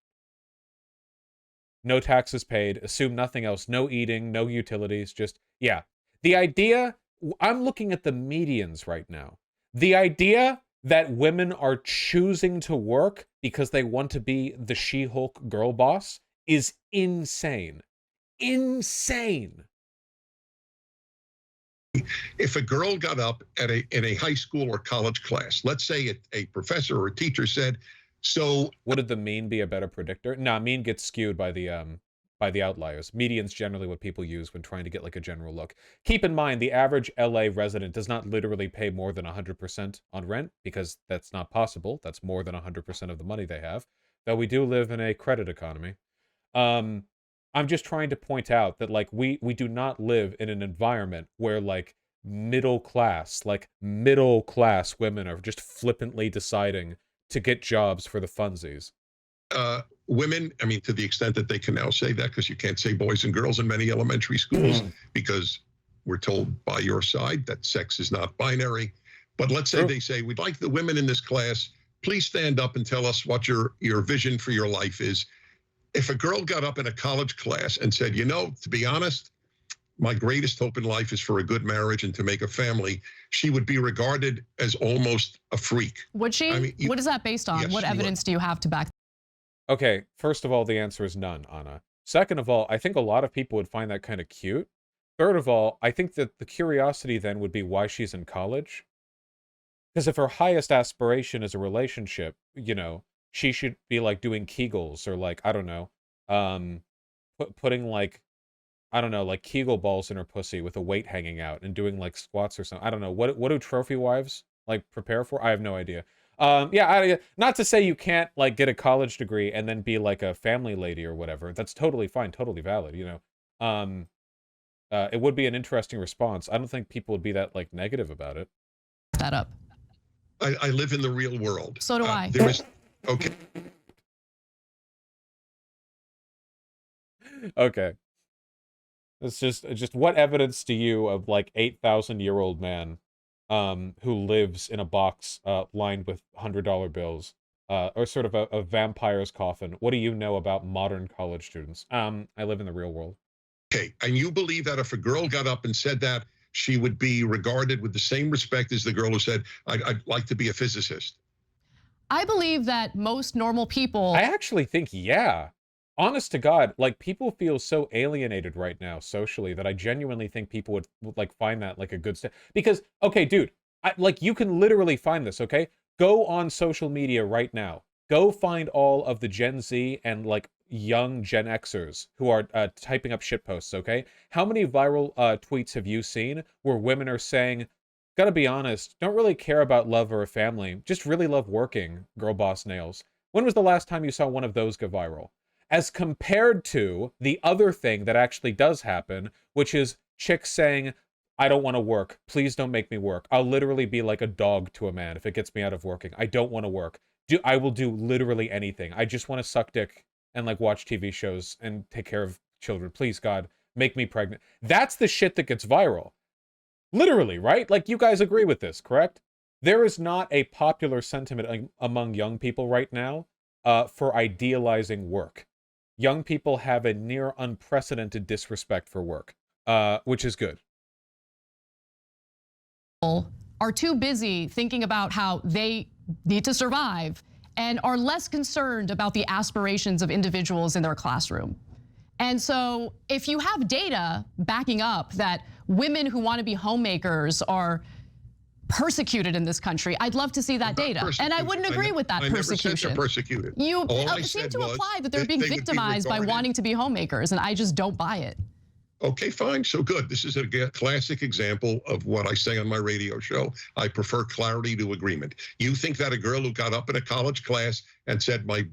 No taxes paid, assume nothing else, no eating, no utilities, just, yeah. The idea, I'm looking at the medians right now. The idea that women are choosing to work because they want to be the She-Hulk girl boss is insane. Insane. If a girl got up in a high school or college class, let's say a professor or a teacher said, so would the mean be a better predictor? Nah, mean gets skewed by the outliers. Median's generally what people use when trying to get like a general look. Keep in mind, the average LA resident does not literally pay more than 100% on rent, because that's not possible. That's more than 100% of the money they have. Though we do live in a credit economy. I'm just trying to point out that like we do not live in an environment where like middle class women are just flippantly deciding to get jobs for the funsies. Women, I mean, to the extent that they can now say that, because you can't say boys and girls in many elementary schools, because we're told by your side that sex is not binary. But let's say they say, we'd like the women in this class, please stand up and tell us what your vision for your life is. If a girl got up in a college class and said, you know, to be honest, my greatest hope in life is for a good marriage and to make a family, she would be regarded as almost a freak. Would she? I mean, what is that based on? Yes, what evidence do you have to back? Okay, first of all, the answer is none, Anna. Second of all, I think a lot of people would find that kind of cute. Third of all, I think that the curiosity then would be why she's in college. Because if her highest aspiration is a relationship, you know, she should be like doing Kegels or like, I don't know, putting like, I don't know, like Kegel balls in her pussy with a weight hanging out and doing like squats or something. I don't know. What do trophy wives like prepare for? I have no idea. Yeah, not to say you can't like get a college degree and then be like a family lady or whatever. That's totally fine, totally valid, you know. It would be an interesting response. I don't think people would be that like negative about it. That up. I live in the real world. So do I. There is, okay. Okay. It's just what evidence do you of like 8,000-year-old man who lives in a box lined with $100 bills or sort of a vampire's coffin? What do you know about modern college students? I live in the real world. Okay, and you believe that if a girl got up and said that, she would be regarded with the same respect as the girl who said, I'd like to be a physicist? I believe that most normal people... I actually think, yeah. Honest to God, like, people feel so alienated right now socially that I genuinely think people would like find that like a good step. Because, okay, dude, like, you can literally find this, okay? Go on social media right now. Go find all of the Gen Z and like young Gen Xers who are typing up shitposts, okay? How many viral tweets have you seen where women are saying, gotta be honest, don't really care about love or a family, just really love working, girl boss nails? When was the last time you saw one of those go viral? As compared to the other thing that actually does happen, which is chicks saying, I don't want to work. Please don't make me work. I'll literally be like a dog to a man if it gets me out of working. I don't want to work. I will do literally anything. I just want to suck dick and like watch TV shows and take care of children. Please, God, make me pregnant. That's the shit that gets viral. Literally, right? Like, you guys agree with this, correct? There is not a popular sentiment among young people right now for idealizing work. Young people have a near unprecedented disrespect for work, which is good. Are too busy thinking about how they need to survive and are less concerned about the aspirations of individuals in their classroom. And so if you have data backing up that women who want to be homemakers are persecuted in this country, I'd love to see that data. And I wouldn't agree with that persecution. Never said they're persecuted. You seem to imply that they're being victimized by wanting to be homemakers, and I just don't buy it. Okay, fine, so good. This is a classic example of what I say on my radio show. I prefer clarity to agreement. You think that a girl who got up in a college class and said, my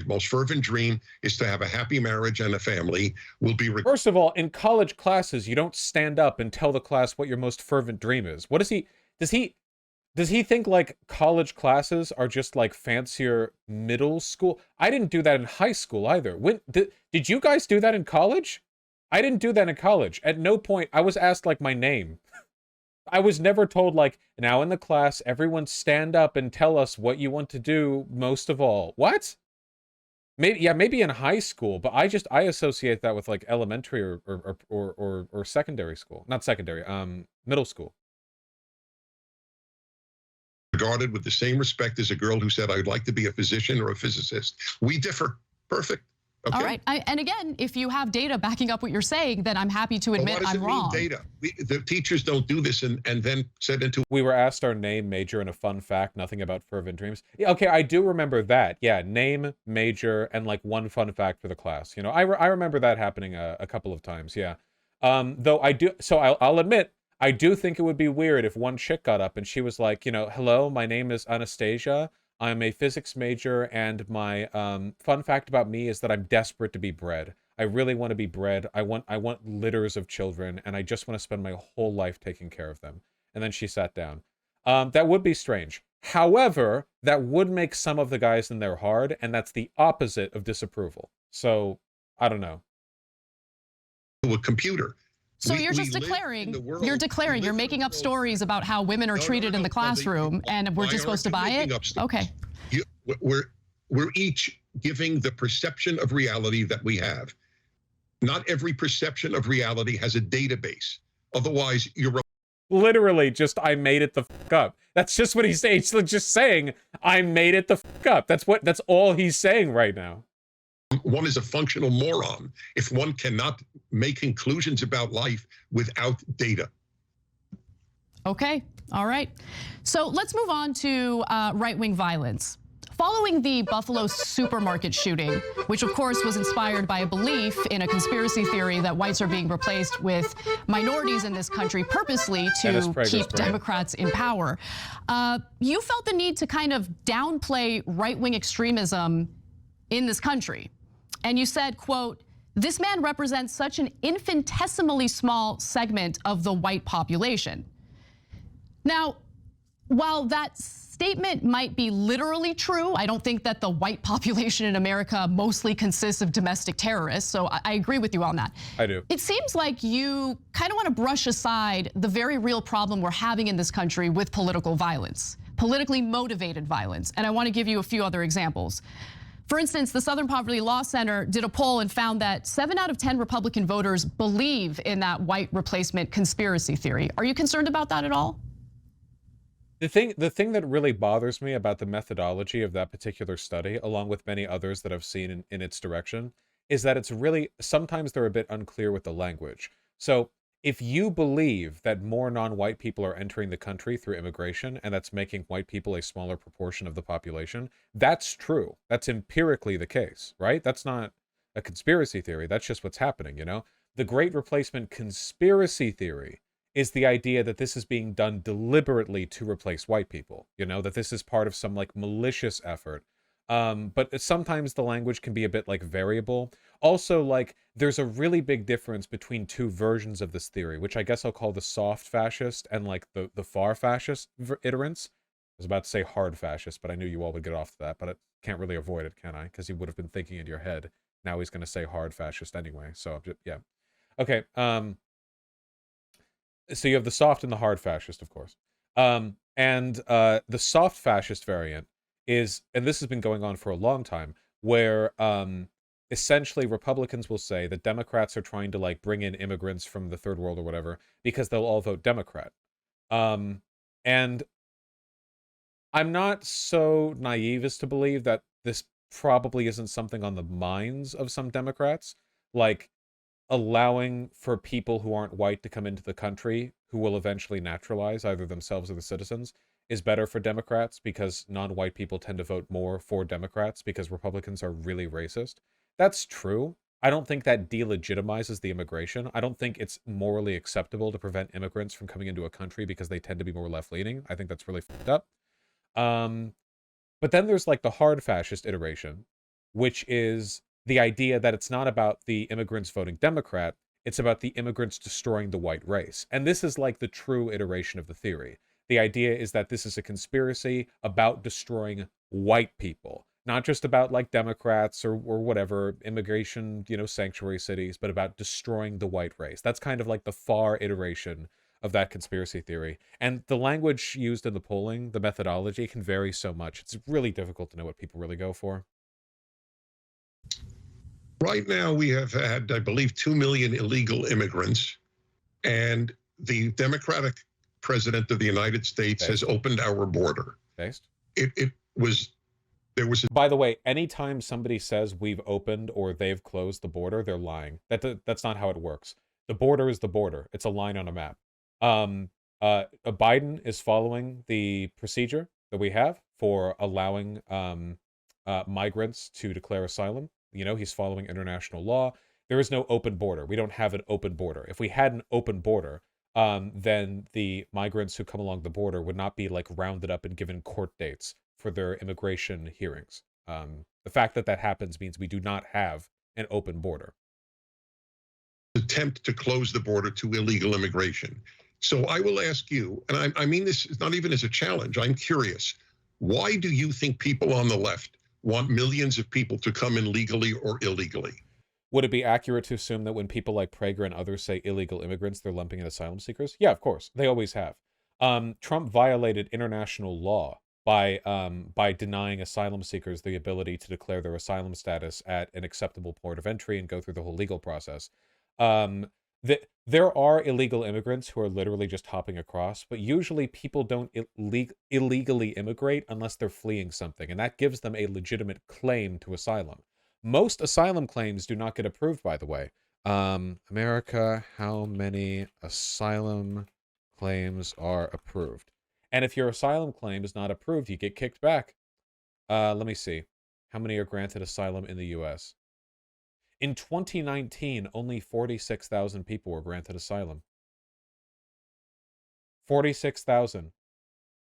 most fervent dream is to have a happy marriage and a family will be... First of all, in college classes, you don't stand up and tell the class what your most fervent dream is. What is he... Does he think like college classes are just like fancier middle school? I didn't do that in high school either. When did you guys do that in college? I didn't do that in college. At no point I was asked like my name. I was never told like, now in the class, everyone stand up and tell us what you want to do most of all. What? Maybe in high school, but I associate that with like elementary or secondary school. Not secondary, middle school. regarded with the same respect as a girl who said, I'd like to be a physician or a physicist. We differ. Perfect. Okay. All right. And again, if you have data backing up what you're saying, then I'm happy to admit I'm wrong. Data. The teachers don't do this and then set into. We were asked our name, major, and a fun fact, nothing about fervent dreams. Yeah, okay, I do remember that. Yeah, name, major, and like one fun fact for the class. You know, I remember that happening a couple of times. Yeah. Though I do. So I'll admit, I do think it would be weird if one chick got up and she was like, you know, hello, my name is Anastasia. I'm a physics major, and my fun fact about me is that I'm desperate to be bred. I really want to be bred. I want litters of children, and I just want to spend my whole life taking care of them. And then she sat down. That would be strange. However, that would make some of the guys in there hard, and that's the opposite of disapproval. So, I don't know. A computer. So you're just declaring, you're making up stories about how women are treated in the classroom, and we're just supposed to buy it? Okay. We're each giving the perception of reality that we have. Not every perception of reality has a database. Otherwise, you're literally just, I made it the fuck up. That's just what he's saying. He's just saying, I made it the fuck up. That's all he's saying right now. One is a functional moron if one cannot make conclusions about life without data. Okay, all right. So let's move on to right-wing violence. Following the Buffalo supermarket shooting, which of course was inspired by a belief in a conspiracy theory that whites are being replaced with minorities in this country purposely to keep Democrats in power, you felt the need to kind of downplay right-wing extremism in this country. And you said, quote, this man represents such an infinitesimally small segment of the white population. Now, while that statement might be literally true, I don't think that the white population in America mostly consists of domestic terrorists, so I agree with you on that. I do. It seems like you kind of want to brush aside the very real problem we're having in this country with political violence, politically motivated violence, and I want to give you a few other examples. For instance, the Southern Poverty Law Center did a poll and found that 7 out of 10 Republican voters believe in that white replacement conspiracy theory. Are you concerned about that at all? The thing that really bothers me about the methodology of that particular study, along with many others that I've seen in its direction, is that it's really, sometimes they're a bit unclear with the language. So if you believe that more non-white people are entering the country through immigration, and that's making white people a smaller proportion of the population, that's true. That's empirically the case, right? That's not a conspiracy theory. That's just what's happening, you know? The Great Replacement conspiracy theory is the idea that this is being done deliberately to replace white people, you know? That this is part of some, like, malicious effort. But sometimes the language can be a bit like variable. Also, like, there's a really big difference between two versions of this theory, which I guess I'll call the soft fascist and like the far fascist iterants. I was about to say hard fascist, but I knew you all would get off to that, but I can't really avoid it, can I? Because you would have been thinking in your head. Now he's going to say hard fascist anyway. So yeah. Okay. So you have the soft and the hard fascist, of course. And the soft fascist variant is, and this has been going on for a long time, where essentially Republicans will say that Democrats are trying to like bring in immigrants from the third world or whatever because they'll all vote Democrat. And I'm not so naive as to believe that this probably isn't something on the minds of some Democrats, like allowing for people who aren't white to come into the country who will eventually naturalize either themselves or the citizens is better for Democrats because non-white people tend to vote more for Democrats because Republicans are really racist. That's true. I don't think that delegitimizes the immigration. I don't think it's morally acceptable to prevent immigrants from coming into a country because they tend to be more left-leaning. I think that's really fucked up. But then there's like the hard fascist iteration, which is the idea that it's not about the immigrants voting Democrat, it's about the immigrants destroying the white race. And this is like the true iteration of the theory. The idea is that this is a conspiracy about destroying white people, not just about like Democrats or whatever, immigration, you know, sanctuary cities, but about destroying the white race. That's kind of like the far iteration of that conspiracy theory. And the language used in the polling, the methodology can vary so much. It's really difficult to know what people really go for. Right now, we have had, I believe, 2 million illegal immigrants, and the Democratic president of the United States has opened our border. Based? It was, there was a By the way, anytime somebody says we've opened or they've closed the border, they're lying. That's not how it works. The border is the border. It's a line on a map. Biden is following the procedure that we have for allowing migrants to declare asylum. You know, he's following international law. There is no open border. We don't have an open border. If we had an open border, then the migrants who come along the border would not be like rounded up and given court dates for their immigration hearings. The fact that that happens means we do not have an open border. attempt to close the border to illegal immigration. So I will ask you, and I mean this not even as a challenge, I'm curious, why do you think people on the left want millions of people to come in legally or illegally? Would it be accurate to assume that when people like Prager and others say illegal immigrants, they're lumping in asylum seekers? Yeah, of course. They always have. Trump violated international law by denying asylum seekers the ability to declare their asylum status at an acceptable port of entry and go through the whole legal process. There are illegal immigrants who are literally just hopping across, but usually people don't illegally immigrate unless they're fleeing something, and that gives them a legitimate claim to asylum. Most asylum claims do not get approved, by the way. America, how many asylum claims are approved? And if your asylum claim is not approved, you get kicked back. Let me see. How many are granted asylum in the U.S.? In 2019, only 46,000 people were granted asylum. 46,000.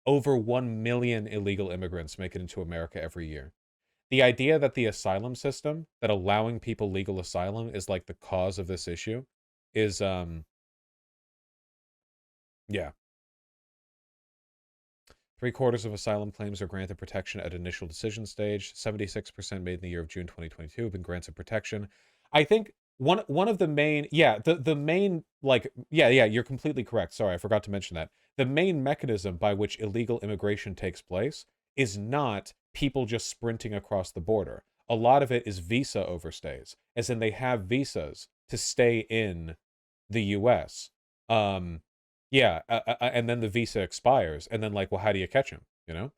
Over 1 million illegal immigrants make it into America every year. The idea that the asylum system, that allowing people legal asylum is like the cause of this issue, is, yeah. 3/4 of asylum claims are granted protection at initial decision stage. 76% made in the year of June 2022 have been granted protection. I think one of the main, the main, like, you're completely correct. Sorry, I forgot to mention that. The main mechanism by which illegal immigration takes place is not people just sprinting across the border. A lot of it is visa overstays, as in they have visas to stay in the U.S. And then the visa expires, and then like, well, how do you catch him? You know,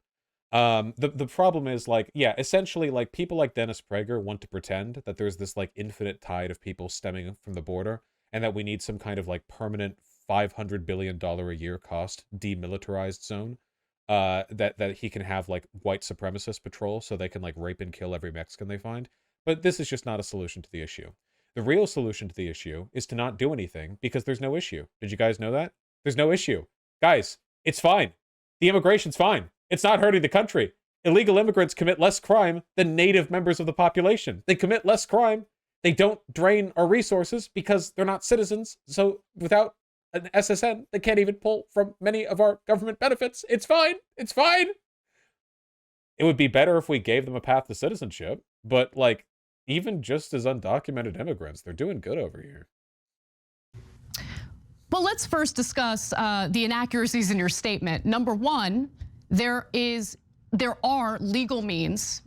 the problem is like, essentially like people like Dennis Prager want to pretend that there's this like infinite tide of people stemming from the border, and that we need some kind of like permanent $500 billion a year cost demilitarized zone, that he can have like white supremacist patrol so they can like rape and kill every Mexican they find. But this is just not a solution to the issue. The real solution to the issue is to not do anything, because there's no issue. Did you guys know that? There's no issue. Guys, it's fine. The immigration's fine. It's not hurting the country. Illegal immigrants commit less crime than native members of the population. They commit less crime. They don't drain our resources because they're not citizens. So without an SSN, they can't even pull from many of our government benefits. It's fine. It's fine. It would be better if we gave them a path to citizenship, but like, even just as undocumented immigrants, they're doing good over here. Well, let's first discuss the inaccuracies in your statement. Number one, there are legal means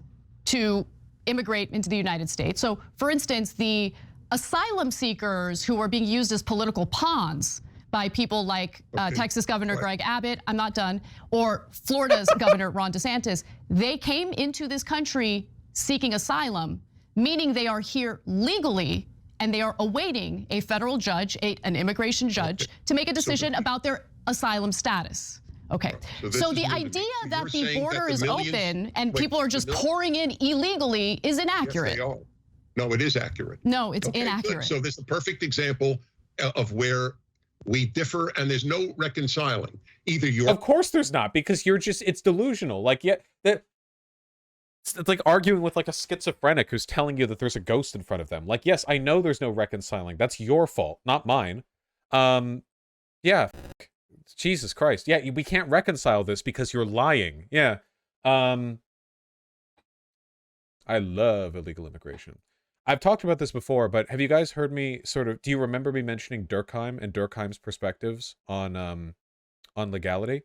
to immigrate into the United States. So, for instance, the asylum seekers who are being used as political pawns by people like Texas Governor Greg Abbott, I'm not done, or Florida's Governor Ron DeSantis, they came into this country seeking asylum, meaning they are here legally, and they are awaiting a federal judge, an immigration judge, to make a decision about their asylum status. Okay, so the idea that the border is open and people are just pouring in illegally is inaccurate. Yes, no, it is accurate. No, it's inaccurate. Good. So this is a perfect example of where we differ, and there's no reconciling. Either you're— Of course there's not, because you're just, it's delusional. Like, it's like arguing with like a schizophrenic who's telling you that there's a ghost in front of them. Like, yes, I know there's no reconciling. That's your fault, not mine. Yeah. Jesus Christ. Yeah, we can't reconcile this because you're lying. Yeah. I love illegal immigration. I've talked about this before, but have you guys heard me do you remember me mentioning Durkheim and Durkheim's perspectives on legality?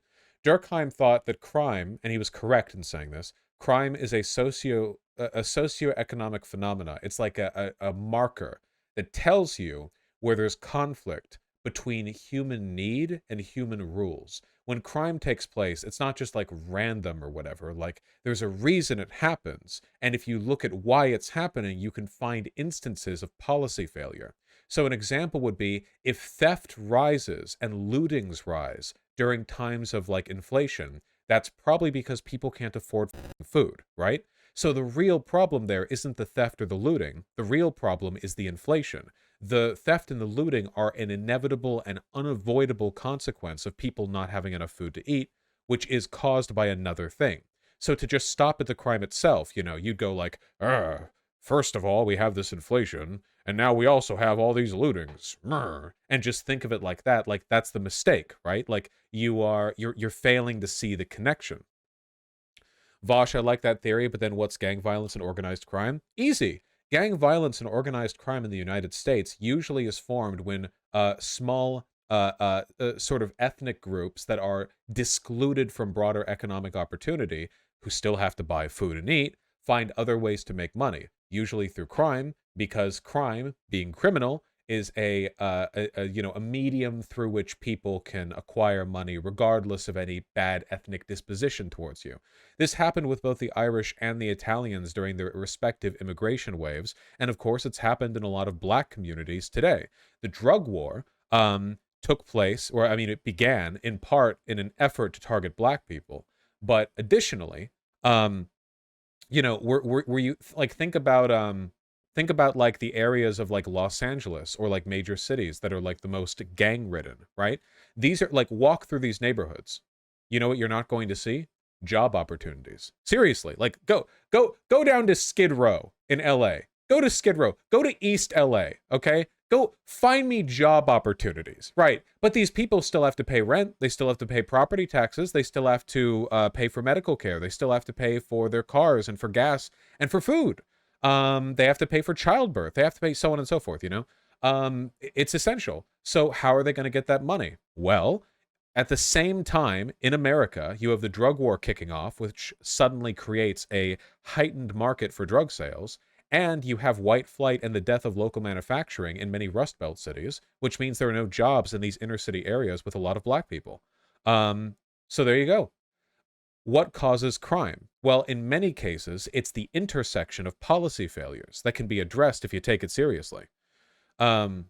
Durkheim thought that crime, and he was correct in saying this, crime is a socioeconomic phenomena. It's like a marker that tells you where there's conflict between human need and human rules. When crime takes place, it's not just like random or whatever. Like, there's a reason it happens. And if you look at why it's happening, you can find instances of policy failure. So an example would be if theft rises and lootings rise during times of like inflation, that's probably because people can't afford food, right? So the real problem there isn't the theft or the looting. The real problem is the inflation. The theft and the looting are an inevitable and unavoidable consequence of people not having enough food to eat, which is caused by another thing. So to just stop at the crime itself, you know, you'd go like, first of all, we have this inflation, and now we also have all these lootings. And just think of it like that. Like, that's the mistake, right? Like, you're failing to see the connection. Vaush, I like that theory, but then what's gang violence and organized crime? Easy. Gang violence and organized crime in the United States usually is formed when small sort of ethnic groups that are discluded from broader economic opportunity, who still have to buy food and eat, find other ways to make money, usually through crime, because crime, being criminal, is a medium through which people can acquire money regardless of any bad ethnic disposition towards you. This happened with both the Irish and the Italians during their respective immigration waves, and of course it's happened in a lot of black communities today. The drug war took place, or I mean it began in part in an effort to target black people, but additionally, you know, were you like think about like the areas of like Los Angeles or like major cities that are like the most gang ridden, right? These are like, walk through these neighborhoods. You know what you're not going to see? Job opportunities. Seriously, like go down to Skid Row in LA. Go to Skid Row. Go to East LA, okay? Go find me job opportunities, right? But these people still have to pay rent. They still have to pay property taxes. They still have to pay for medical care. They still have to pay for their cars and for gas and for food. They have to pay for childbirth. They have to pay so on and so forth, you know? It's essential. So how are they going to get that money? Well, at the same time, in America, you have the drug war kicking off, which suddenly creates a heightened market for drug sales. And you have white flight and the death of local manufacturing in many Rust Belt cities, which means there are no jobs in these inner city areas with a lot of black people. So there you go. What causes crime? Well, in many cases, it's the intersection of policy failures that can be addressed if you take it seriously. What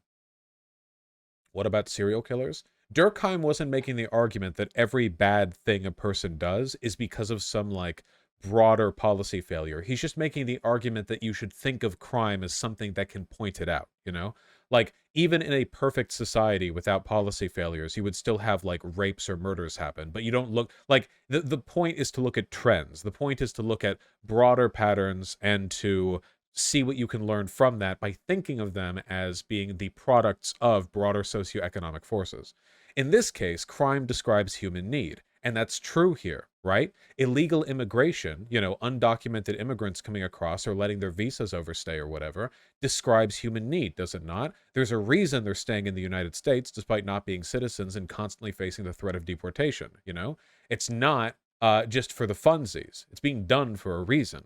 about serial killers? Durkheim wasn't making the argument that every bad thing a person does is because of some, like, broader policy failure. He's just making the argument that you should think of crime as something that can point it out, you know? Like, even in a perfect society without policy failures, you would still have, like, rapes or murders happen. But you don't look... Like, the point is to look at trends. The point is to look at broader patterns and to see what you can learn from that by thinking of them as being the products of broader socioeconomic forces. In this case, crime describes human need. And that's true here, right? Illegal immigration, you know, undocumented immigrants coming across or letting their visas overstay or whatever, describes human need, does it not? There's a reason they're staying in the United States despite not being citizens and constantly facing the threat of deportation, you know? It's not just for the funsies. It's being done for a reason.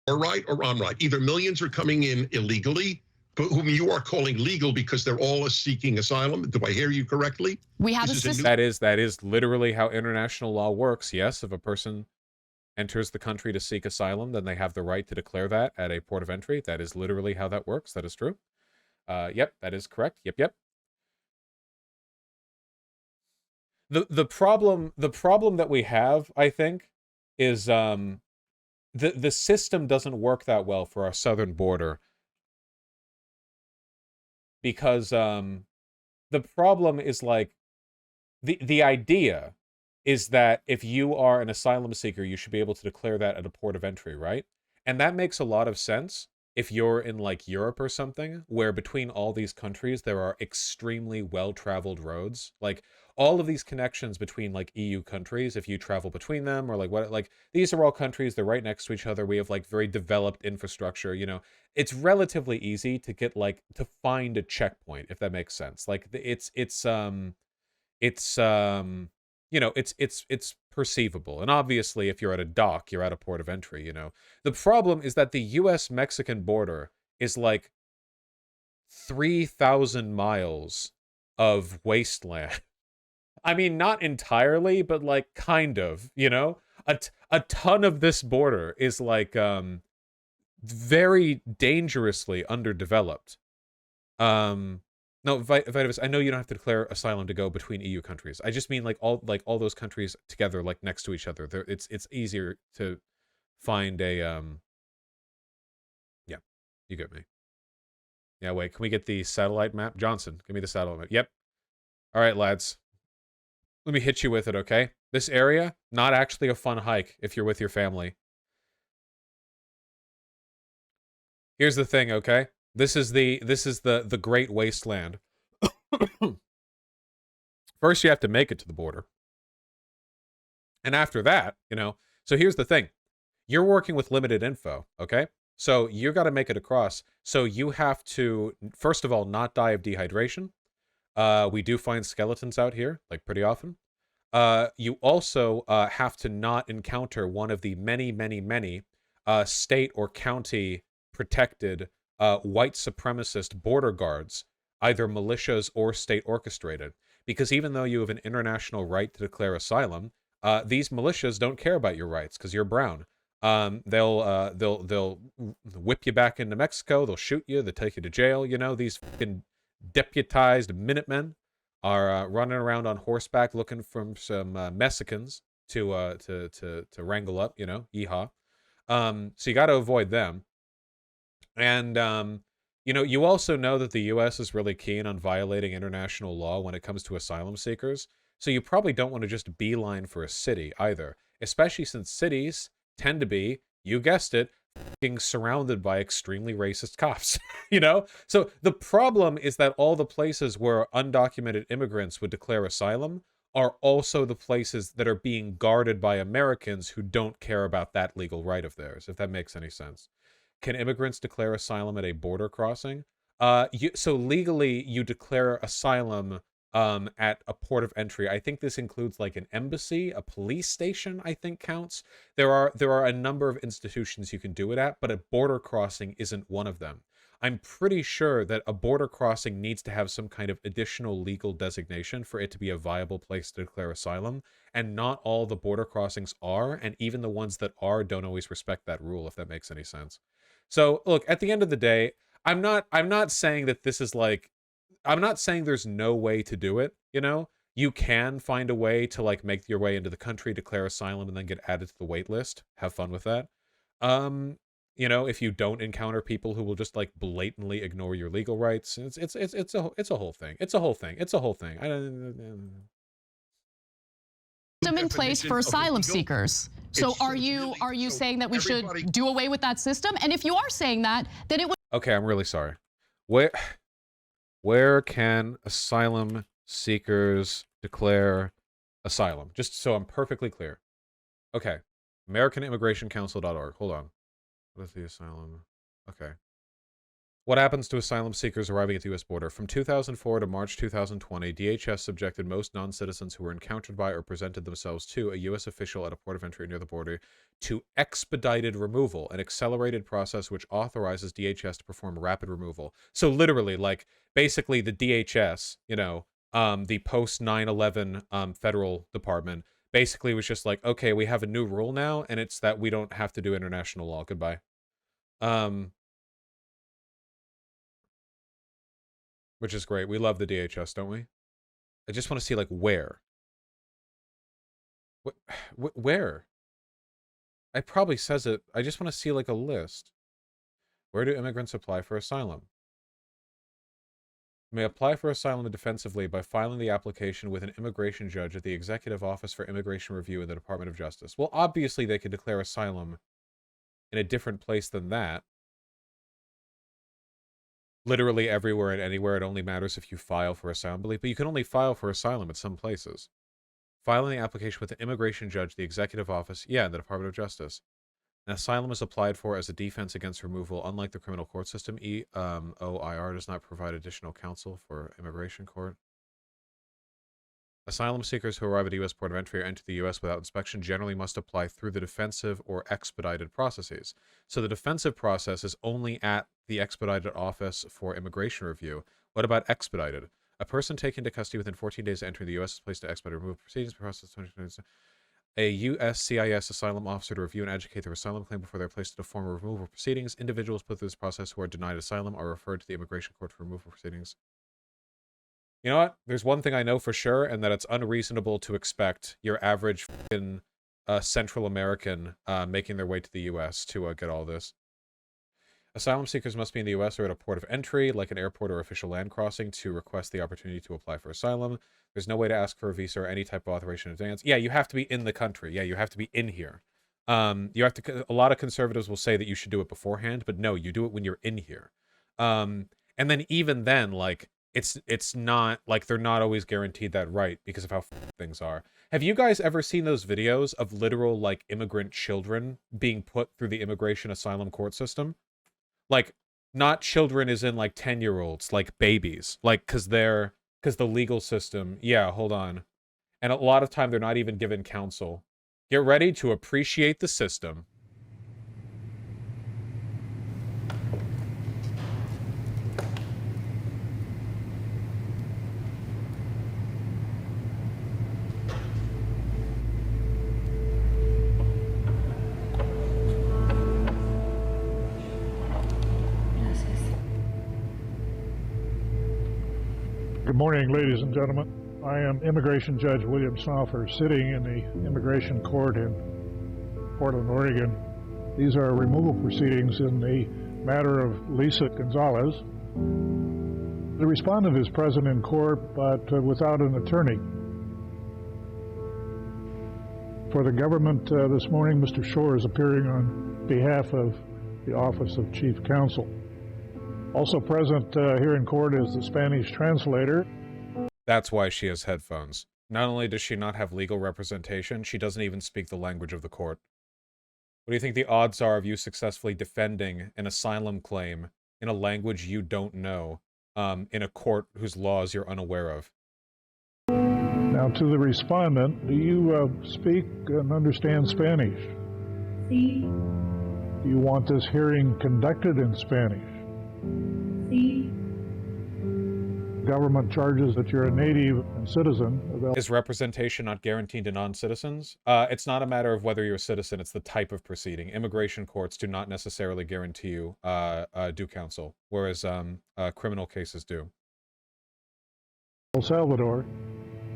Or right or I'm right. Either millions are coming in illegally, but whom you are calling legal because they're all seeking asylum. Do I hear you correctly? We have a system. That is literally how international law works. Yes, if a person enters the country to seek asylum, then they have the right to declare that at a port of entry. That is literally how that works. That is true. Yep, that is correct. Yep. The problem that we have, I think, is the system doesn't work that well for our southern border. Because the problem is, like, the idea is that if you are an asylum seeker, you should be able to declare that at a port of entry, right? And that makes a lot of sense if you're in, like, Europe or something, where between all these countries, there are extremely well-traveled roads. Like, all of these connections between, like, EU countries, if you travel between them, or, like, what, like, these are all countries, they're right next to each other. We have, like, very developed infrastructure, you know. It's relatively easy to get, like, to find a checkpoint, if that makes sense. Like, it's you know, it's perceivable. And obviously, if you're at a dock, you're at a port of entry, you know. The problem is that the US-Mexican border is like 3,000 miles of wasteland. I mean, not entirely, but like kind of, you know? A ton of this border is like very dangerously underdeveloped. No, Vitivus, I know you don't have to declare asylum to go between EU countries. I just mean like all those countries together, like next to each other. It's easier to find a yeah, you get me. Yeah, wait, can we get the satellite map? Johnson, give me the satellite map. Yep. All right, lads. Let me hit you with it, okay? This area, not actually a fun hike if you're with your family. Here's the thing, okay? This is the Great Wasteland. First, you have to make it to the border. And after that, you know, so here's the thing. You're working with limited info, okay? So you got to make it across. So you have to, first of all, not die of dehydration. We do find skeletons out here, like pretty often. You also have to not encounter one of the many state or county protected white supremacist border guards, either militias or state orchestrated. Because even though you have an international right to declare asylum, these militias don't care about your rights because you're brown. They'll whip you back into Mexico. They'll shoot you. They'll take you to jail. You know, these fucking deputized Minutemen are running around on horseback looking for some Mexicans to wrangle up. You know, yeehaw. So you got to avoid them. And you know, you also know that the U.S. is really keen on violating international law when it comes to asylum seekers. So you probably don't want to just beeline for a city either, especially since cities tend to be, you guessed it, being surrounded by extremely racist cops, you know? So the problem is that all the places where undocumented immigrants would declare asylum are also the places that are being guarded by Americans who don't care about that legal right of theirs, if that makes any sense. Can immigrants declare asylum at a border crossing? So legally, you declare asylum at a port of entry. I think this includes like an embassy, a police station, I think counts. There are a number of institutions you can do it at, but a border crossing isn't one of them. I'm pretty sure that a border crossing needs to have some kind of additional legal designation for it to be a viable place to declare asylum, and not all the border crossings are, and even the ones that are don't always respect that rule, if that makes any sense. So, look, at the end of the day, I'm not saying that this is like, I'm not saying there's no way to do it, you know? You can find a way to like make your way into the country, declare asylum, and then get added to the wait list. Have fun with that. You know, if you don't encounter people who will just like blatantly ignore your legal rights, it's a whole thing. It's a whole thing. It's a whole thing. System in place for asylum seekers. So are you saying that we should do away with that system? And if you are saying that, then it would. Okay, I'm really sorry. Where can asylum seekers declare asylum? Just so I'm perfectly clear. Okay. AmericanImmigrationCouncil.org. Hold on. What is the asylum? Okay. What happens to asylum seekers arriving at the U.S. border? From 2004 to March 2020, DHS subjected most non-citizens who were encountered by or presented themselves to a U.S. official at a port of entry near the border to expedited removal, an accelerated process which authorizes DHS to perform rapid removal. So literally, like, basically the DHS, you know, the post-9/11 federal department, basically was just like, okay, we have a new rule now, and it's that we don't have to do international law. Goodbye. Which is great. We love the DHS, don't we? I just want to see, like, where. Where? It probably says it. I just want to see, like, a list. Where do immigrants apply for asylum? May apply for asylum defensively by filing the application with an immigration judge at the Executive Office for Immigration Review in the Department of Justice. Well, obviously they could declare asylum in a different place than that. Literally everywhere and anywhere. It only matters if you file for asylum. But you can only file for asylum at some places. Filing the application with an immigration judge, the Executive Office, yeah, the Department of Justice. An asylum is applied for as a defense against removal. Unlike the criminal court system, OIR does not provide additional counsel for immigration court. Asylum seekers who arrive at a U.S. port of entry or enter the U.S. without inspection generally must apply through the defensive or expedited processes. So the defensive process is only at the expedited office for immigration review. What about expedited? A person taken into custody within 14 days of entering the U.S. is placed to expedite removal proceedings. Process a USCIS asylum officer to review and educate their asylum claim before they're placed into formal removal proceedings. Individuals put through this process who are denied asylum are referred to the immigration court for removal proceedings. You know what? There's one thing I know for sure, and that it's unreasonable to expect your average Central American making their way to the U.S. to get all this. Asylum seekers must be in the U.S. or at a port of entry, like an airport or official land crossing, to request the opportunity to apply for asylum. There's no way to ask for a visa or any type of authorization in advance. Yeah, you have to be in the country. Yeah, you have to be in here. You have to. A lot of conservatives will say that you should do it beforehand, but no, you do it when you're in here. And then even then, like, it's not like they're not always guaranteed that right because of how things are. Have you guys ever seen those videos of literal like immigrant children being put through the immigration asylum court system? Like, not children as in like 10-year-olds, like babies, like because the legal system. Yeah, hold on. And a lot of time they're not even given counsel. Get ready to appreciate the system. Good morning, ladies and gentlemen. I am Immigration Judge William Soffer, sitting in the Immigration Court in Portland, Oregon. These are removal proceedings in the matter of Lisa Gonzalez. The respondent is present in court, but without an attorney. For the government this morning, Mr. Shore is appearing on behalf of the Office of Chief Counsel. Also present here in court is the Spanish translator. That's why she has headphones. Not only does she not have legal representation, she doesn't even speak the language of the court. What do you think the odds are of you successfully defending an asylum claim in a language you don't know, in a court whose laws you're unaware of? Now, to the respondent, do you speak and understand Spanish? Sí. Do you want this hearing conducted in Spanish? Sí. Government charges that you're a native and citizen. Is representation not guaranteed to non-citizens? It's not a matter of whether you're a citizen, it's the type of proceeding. Immigration courts do not necessarily guarantee you due counsel, whereas criminal cases do. El Salvador,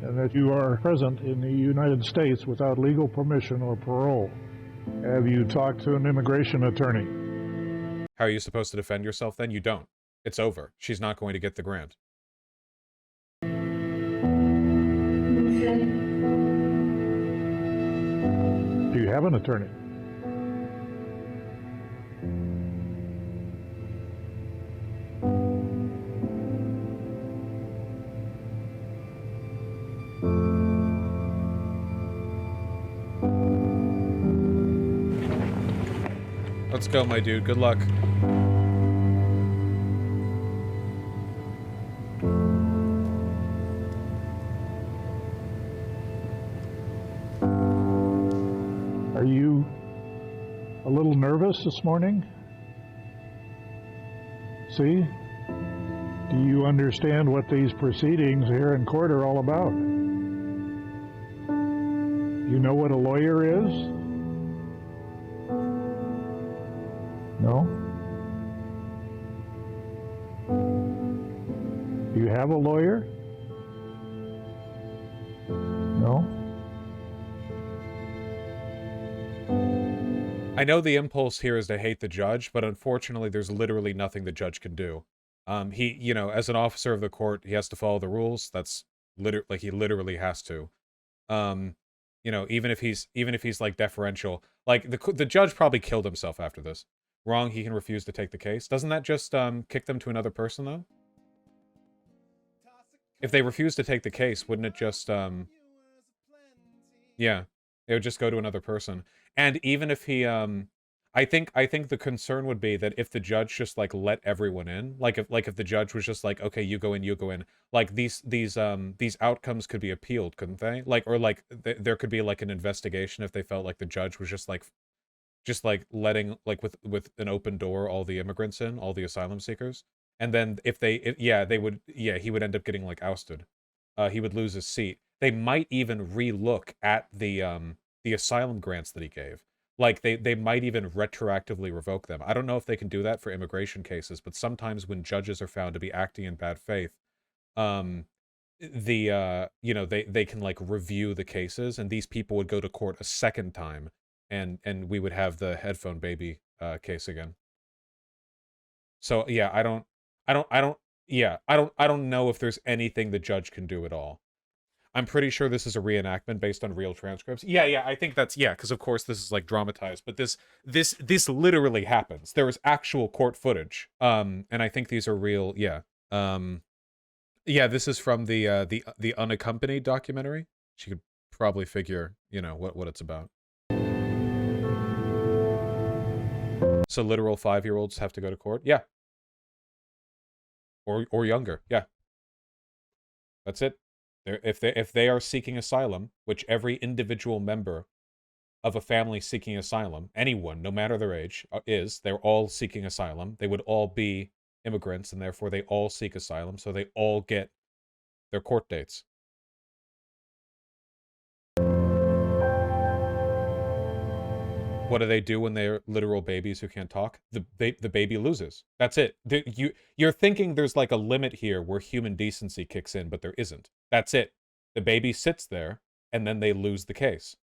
and that you are present in the United States without legal permission or parole. Have you talked to an immigration attorney? How are you supposed to defend yourself then? You don't. It's over. She's not going to get the grant. Do you have an attorney? Let's go, my dude. Good luck. Are you a little nervous this morning? See? Do you understand what these proceedings here in court are all about? You know what a lawyer is? No? Do you have a lawyer? No? I know the impulse here is to hate the judge, but unfortunately there's literally nothing the judge can do. He, you know, as an officer of the court, he has to follow the rules. That's like he literally has to. You know, even if he's like deferential, like the judge probably killed himself after this. Wrong, he can refuse to take the case. Doesn't that just kick them to another person though? If they refuse to take the case, wouldn't it just yeah, it would just go to another person. And even if he I think the concern would be that if the judge just like let everyone in, like if the judge was just like, okay, you go in, like these outcomes could be appealed, couldn't they? Like, or like there could be like an investigation if they felt like the judge was just like letting like with an open door all the immigrants in, all the asylum seekers. And then he would end up getting like ousted. He would lose his seat. They might even relook at the asylum grants that he gave. Like they might even retroactively revoke them. I don't know if they can do that for immigration cases, but sometimes when judges are found to be acting in bad faith, they can like review the cases, and these people would go to court a second time, and we would have the headphone baby case again. So yeah, I don't know if there's anything the judge can do at all. I'm pretty sure this is a reenactment based on real transcripts. Yeah, I think that's, because of course this is like dramatized, but this literally happens. There is actual court footage. And I think these are real, this is from the Unaccompanied documentary. She could probably figure, what it's about. So literal 5-year-olds have to go to court? Yeah. Or younger, yeah. That's it. If they are seeking asylum, which every individual member of a family seeking asylum, anyone, no matter their age, they're all seeking asylum. They would all be immigrants, and therefore they all seek asylum, so they all get their court dates. What do they do when they're literal babies who can't talk? The baby loses. That's it. You're thinking there's like a limit here where human decency kicks in, but there isn't. That's it. The baby sits there, and then they lose the case.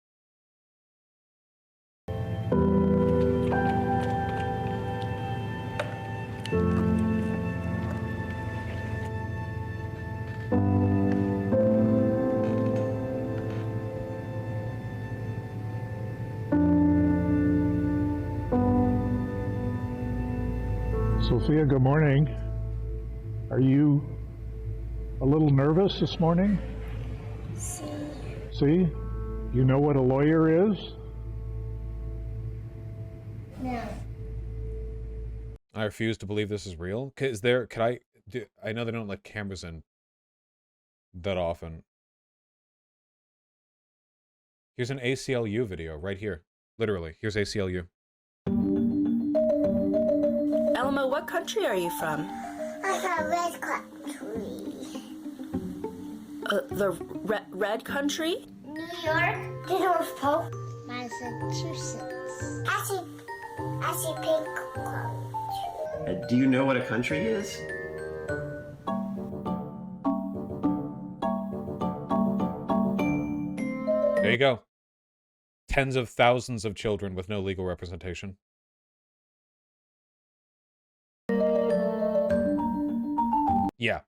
Sophia, good morning. Are you a little nervous this morning? See? You know what a lawyer is? No. I refuse to believe this is real. I know they don't let cameras in that often. Here's an ACLU video right here. Literally, here's ACLU. Elmo, what country are you from? I'm from Red Country. The red country? New York, the North Pole, Massachusetts. I see pink clothes. Do you know what a country is? There you go. Tens of thousands of children with no legal representation. Yeah.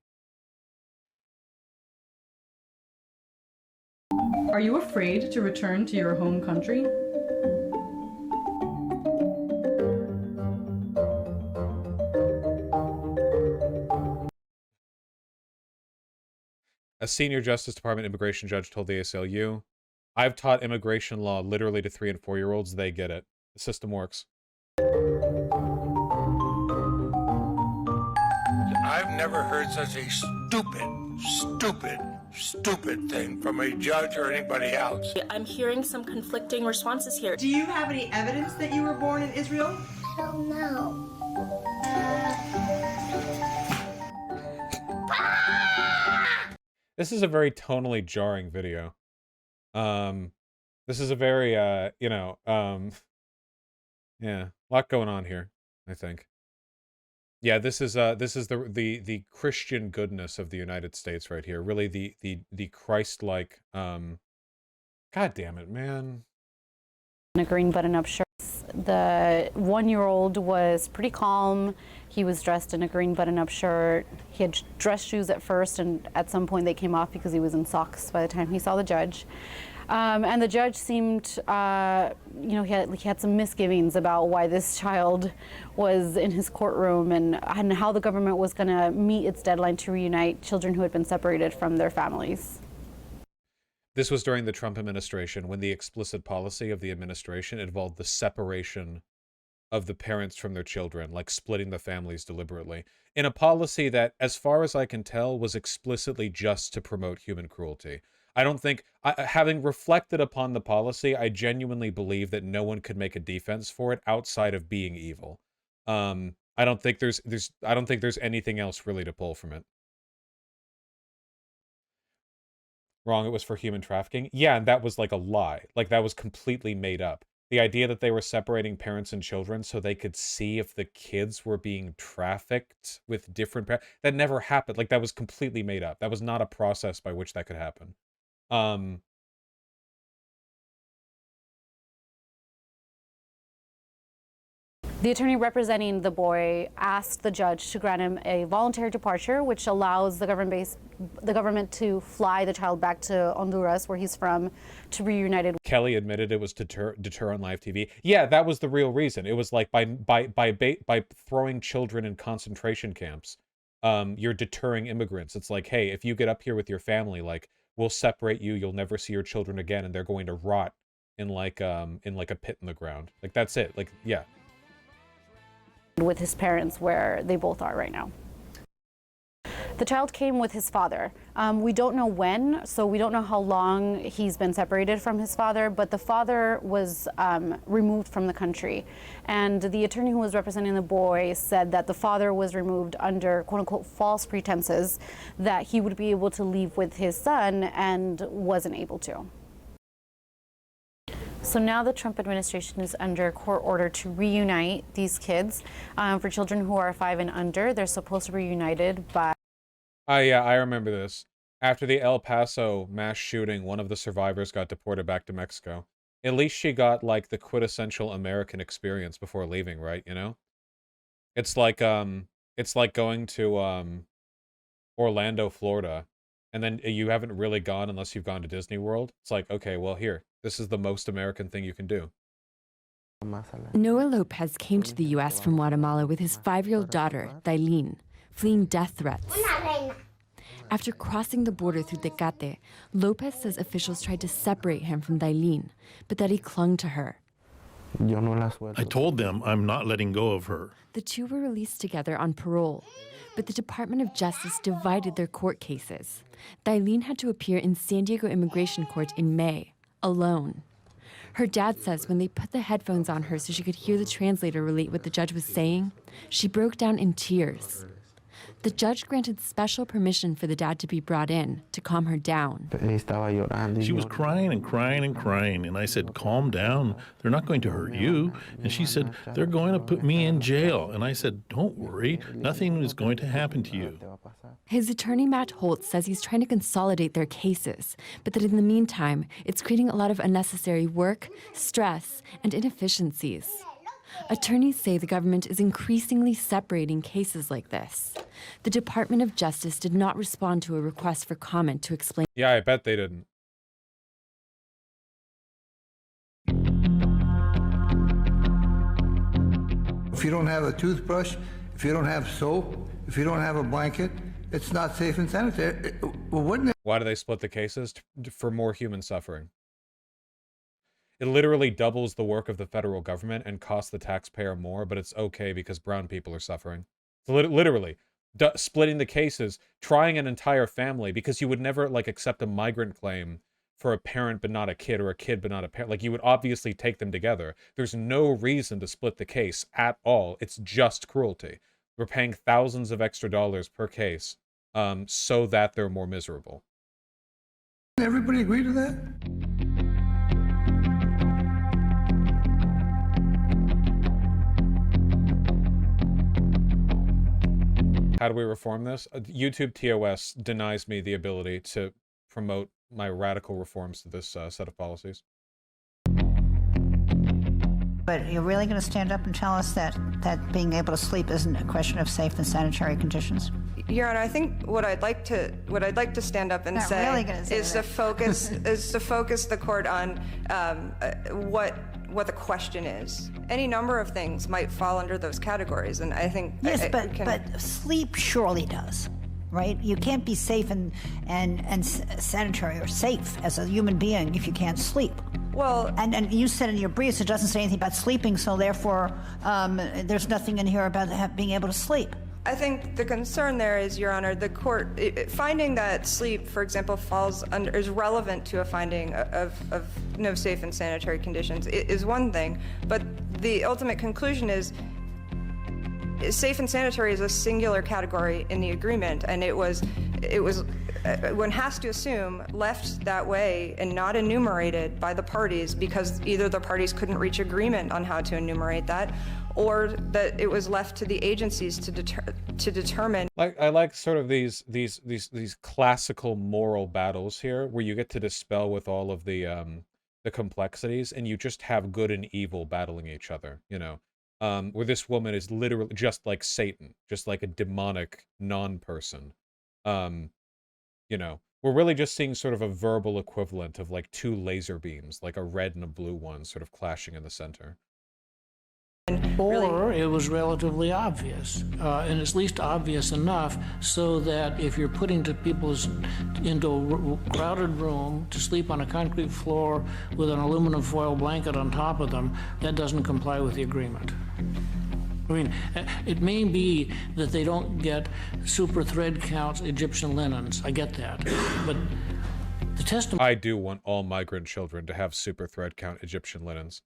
Are you afraid to return to your home country? A senior Justice Department immigration judge told the ACLU, "I've taught immigration law literally to 3- and 4-year-olds. They get it. The system works." I've never heard such a stupid thing from a judge or anybody else. I'm hearing some conflicting responses here. Do you have any evidence that you were born in Israel? I don't know. This is a very tonally jarring video. This is a very, yeah, a lot going on here, I think. Yeah, this is the Christian goodness of the United States right here. Really the Christ-like, God damn it, man. In a green button-up shirt. The 1-year-old was pretty calm. He was dressed in a green button-up shirt. He had dress shoes at first, and at some point they came off because he was in socks by the time he saw the judge. And the judge seemed, he had some misgivings about why this child was in his courtroom and how the government was going to meet its deadline to reunite children who had been separated from their families. This was during the Trump administration, when the explicit policy of the administration involved the separation of the parents from their children, like splitting the families deliberately, in a policy that, as far as I can tell, was explicitly just to promote human cruelty. I don't think, having reflected upon the policy, I genuinely believe that no one could make a defense for it outside of being evil. I don't think there's anything else really to pull from it. Wrong, it was for human trafficking. Yeah, and that was like a lie. Like, that was completely made up. The idea that they were separating parents and children so they could see if the kids were being trafficked with different parents, that never happened. Like, that was completely made up. That was not a process by which that could happen. The attorney representing the boy asked the judge to grant him a voluntary departure, which allows the government to fly the child back to Honduras, where he's from, to be reunited. Kelly admitted it was to deter on live TV. Yeah, that was the real reason. It was like by throwing children in concentration camps, you're deterring immigrants. It's like, hey, if you get up here with your family, like, we'll separate you. You'll never see your children again, and they're going to rot in like a pit in the ground. Like, that's it. Like, yeah. With his parents, where they both are right now. The child came with his father. We don't know when, so we don't know how long he's been separated from his father, but the father was removed from the country. And the attorney who was representing the boy said that the father was removed under quote-unquote false pretenses that he would be able to leave with his son and wasn't able to. So now the Trump administration is under court order to reunite these kids. For children who are 5 and under, they're supposed to be reunited by... Yeah, I remember this. After the El Paso mass shooting, one of the survivors got deported back to Mexico. At least she got, like, the quintessential American experience before leaving, right? You know? It's like going to, Orlando, Florida, and then you haven't really gone unless you've gone to Disney World. It's like, okay, well, here. This is the most American thing you can do. Noah Lopez came to the U.S. from Guatemala with his 5-year-old daughter, Dailin, fleeing death threats. After crossing the border through Tecate, Lopez says officials tried to separate him from Dailin, but that he clung to her. I told them I'm not letting go of her. The two were released together on parole, but the Department of Justice divided their court cases. Dailin had to appear in San Diego Immigration Court in May, alone. Her dad says when they put the headphones on her so she could hear the translator relate what the judge was saying, she broke down in tears. The judge granted special permission for the dad to be brought in to calm her down. She was crying and crying and crying, and I said, calm down, they're not going to hurt you. And she said, they're going to put me in jail. And I said, don't worry, nothing is going to happen to you. His attorney, Matt Holtz, says he's trying to consolidate their cases, but that in the meantime, it's creating a lot of unnecessary work, stress, and inefficiencies. Attorneys say the government is increasingly separating cases like this. The Department of Justice did not respond to a request for comment to explain. Yeah, I bet they didn't. If you don't have a toothbrush, if you don't have soap, if you don't have a blanket, it's not safe and sanitary. Well, wouldn't it? Why do they split the cases? For more human suffering. It literally doubles the work of the federal government and costs the taxpayer more, but it's okay because brown people are suffering. Literally, splitting the cases, trying an entire family, because you would never, like, accept a migrant claim for a parent but not a kid, or a kid but not a parent. Like, you would obviously take them together. There's no reason to split the case at all. It's just cruelty. We're paying thousands of extra dollars per case so that they're more miserable. Everybody agree to that? How do we reform this? YouTube TOS denies me the ability to promote my radical reforms to this set of policies. But you're really going to stand up and tell us that being able to sleep isn't a question of safe and sanitary conditions? Your Honor, I think what I'd like to stand up and say, really is to focus the court on what the question is. Any number of things might fall under those categories, and I think yes, but sleep surely does, right? You can't be safe and sanitary or safe as a human being if you can't sleep. Well, and you said in your briefs it doesn't say anything about sleeping, so therefore there's nothing in here about being able to sleep. I think the concern there is, Your Honor, the court finding that sleep, for example, is relevant to a finding of no safe and sanitary conditions is one thing, but the ultimate conclusion is safe and sanitary is a singular category in the agreement, and it was one has to assume left that way and not enumerated by the parties because either the parties couldn't reach agreement on how to enumerate that, or that it was left to the agencies to determine. Like, I like sort of these classical moral battles here, where you get to dispel with all of the complexities, and you just have good and evil battling each other. You know, where this woman is literally just like Satan, just like a demonic non-person. You know, we're really just seeing sort of a verbal equivalent of like two laser beams, like a red and a blue one, sort of clashing in the center. Or it was relatively obvious, and it's at least obvious enough so that if you're putting people into a crowded room to sleep on a concrete floor with an aluminum foil blanket on top of them, that doesn't comply with the agreement. I mean, it may be that they don't get super thread counts Egyptian linens. I get that, but the testimony. I do want all migrant children to have super thread count Egyptian linens.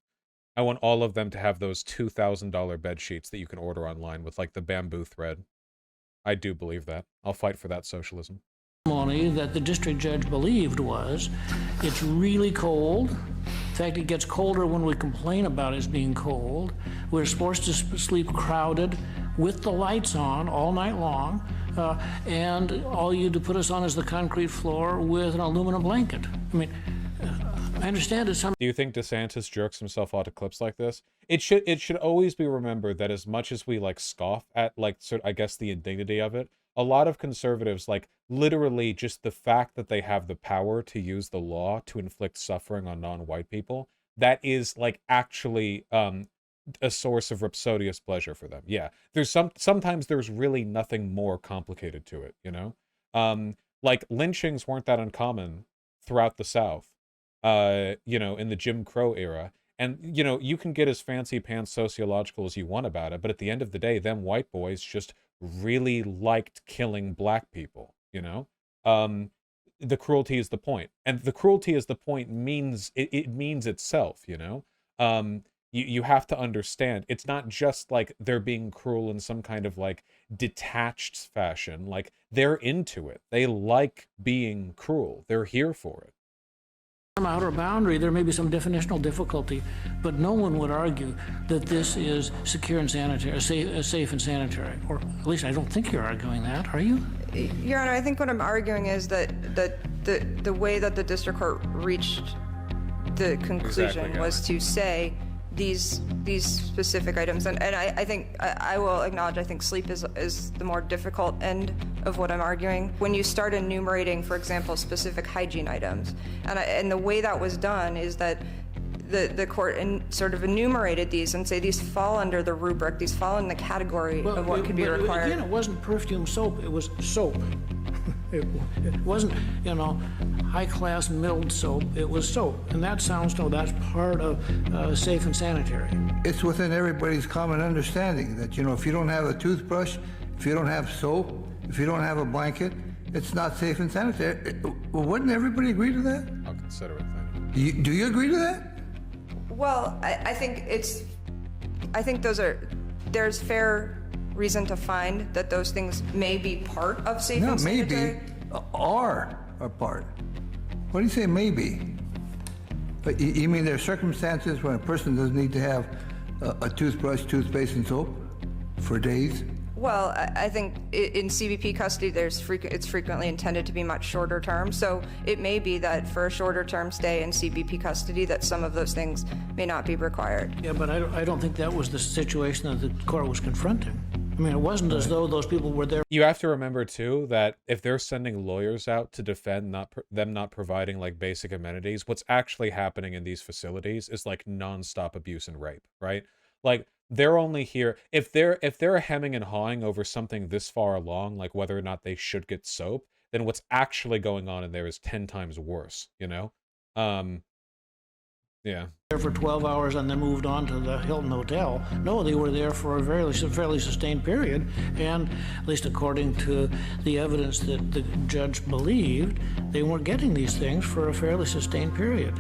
I want all of them to have those $2,000 bed sheets that you can order online with like the bamboo thread. I do believe that. I'll fight for that socialism. That the district judge believed was, it's really cold. In fact, it gets colder when we complain about it being cold. We're supposed to sleep crowded with the lights on all night long, and all you do put us on is the concrete floor with an aluminum blanket. I mean, I understand it's some. Do you think DeSantis jerks himself onto clips like this? It should always be remembered that as much as we like scoff at like sort I guess the indignity of it, a lot of conservatives like literally just the fact that they have the power to use the law to inflict suffering on non-white people, that is like actually a source of rhapsodious pleasure for them. Yeah, there's sometimes there's really nothing more complicated to it, you know? Like lynchings weren't that uncommon throughout the South, you know, in the Jim Crow era. And, you know, you can get as fancy pants sociological as you want about it, but at the end of the day, them white boys just really liked killing black people, you know? The cruelty is the point. And the cruelty is the point means, it means itself, you know? You have to understand, it's not just like they're being cruel in some kind of like detached fashion. Like they're into it. They like being cruel. They're here for it. Outer boundary, there may be some definitional difficulty, but no one would argue that this is secure and sanitary, safe and sanitary. Or at least I don't think you're arguing that, are you? Your Honor, I think what I'm arguing is that the way that the district court reached the conclusion was to say these specific items, and I think I will acknowledge, I think sleep is the more difficult end of what I'm arguing. When you start enumerating, for example, specific hygiene items, and the way that was done is that the court sort of enumerated these and say these fall under the rubric, these fall in the category of what could be required. Again, it wasn't perfume soap, it was soap. It wasn't, you know, high-class milled soap, it was soap. And that sounds, no, that's part of safe and sanitary. It's within everybody's common understanding that, you know, if you don't have a toothbrush, if you don't have soap, if you don't have a blanket, it's not safe and sanitary. Wouldn't everybody agree to that? I'll consider it then. Do you agree to that? Well, I think there's fair reason to find that those things may be part of safe and sanitary. Maybe, are part. What do you say maybe? But you mean there are circumstances when a person doesn't need to have a toothbrush, toothpaste, and soap for days? Well, I think in CBP custody, it's frequently intended to be much shorter term. So it may be that for a shorter term stay in CBP custody, that some of those things may not be required. Yeah, but I don't think that was the situation that the court was confronting. I mean, it wasn't as though those people were there. You have to remember, too, that if they're sending lawyers out to defend them not providing, like, basic amenities, what's actually happening in these facilities is, like, nonstop abuse and rape, right? Like, they're only here... If they're hemming and hawing over something this far along, like whether or not they should get soap, then what's actually going on in there is 10 times worse, you know? Yeah. There for 12 hours and then moved on to the Hilton Hotel. No, they were there for a fairly sustained period, and at least according to the evidence that the judge believed, they weren't getting these things for a fairly sustained period.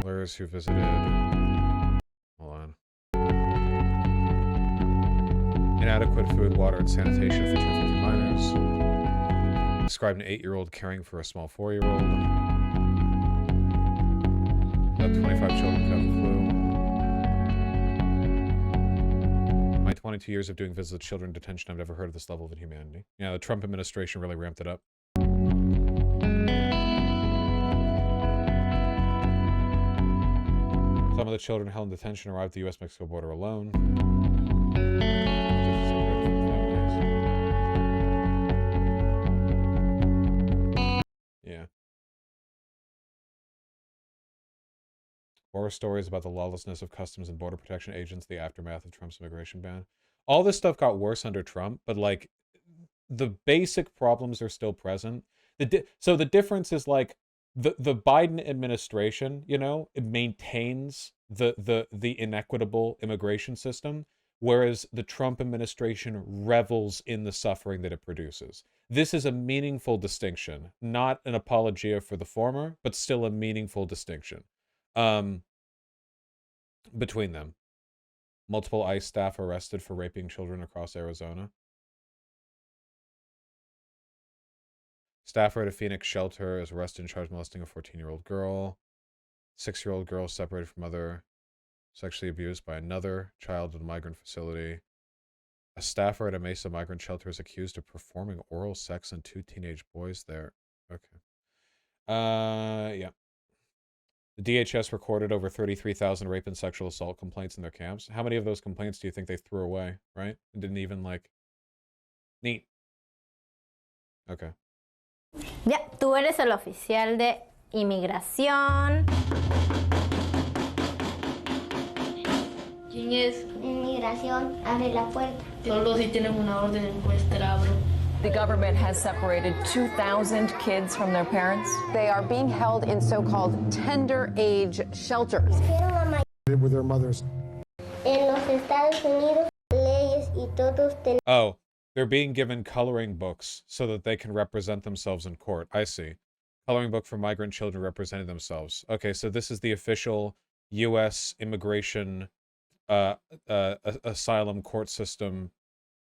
Lawyers who visited... Hold on. Inadequate food, water, and sanitation for 250 minors. Described an 8-year-old caring for a small 4-year-old. Up 25 children who have the flu. My 22 years of doing visits to children in detention, I've never heard of this level of inhumanity. Yeah, the Trump administration really ramped it up. Some of the children held in detention arrived at the U.S.-Mexico border alone. Yeah. Horror stories about the lawlessness of Customs and Border Protection agents, the aftermath of Trump's immigration ban. All this stuff got worse under Trump, but like the basic problems are still present. So the difference is like the Biden administration, you know, it maintains the inequitable immigration system, whereas the Trump administration revels in the suffering that it produces. This is a meaningful distinction, not an apologia for the former, but still a meaningful distinction between them. Multiple ICE staff arrested for raping children across Arizona. Staffer at a Phoenix shelter is arrested and charged with molesting a 14-year-old girl. 6-year-old girl separated from mother, sexually abused by another child at a migrant facility. A staffer at a Mesa migrant shelter is accused of performing oral sex on 2 teenage boys there. Okay. Yeah. The DHS recorded over 33,000 rape and sexual assault complaints in their camps. How many of those complaints do you think they threw away, right? And didn't even, like... Neat. Okay. Ya, tú eres el oficial de inmigración. ¿Quién es? Inmigración, abre la puerta. Solo si tienen una orden de encuesta, abro. The government has separated 2,000 kids from their parents. They are being held in so-called tender age shelters. With their mothers. En los Estados Unidos, leyes y todos tenemos. Oh, they're being given coloring books so that they can represent themselves in court. I see. Coloring book for migrant children representing themselves. Okay, so this is the official U.S. immigration asylum court system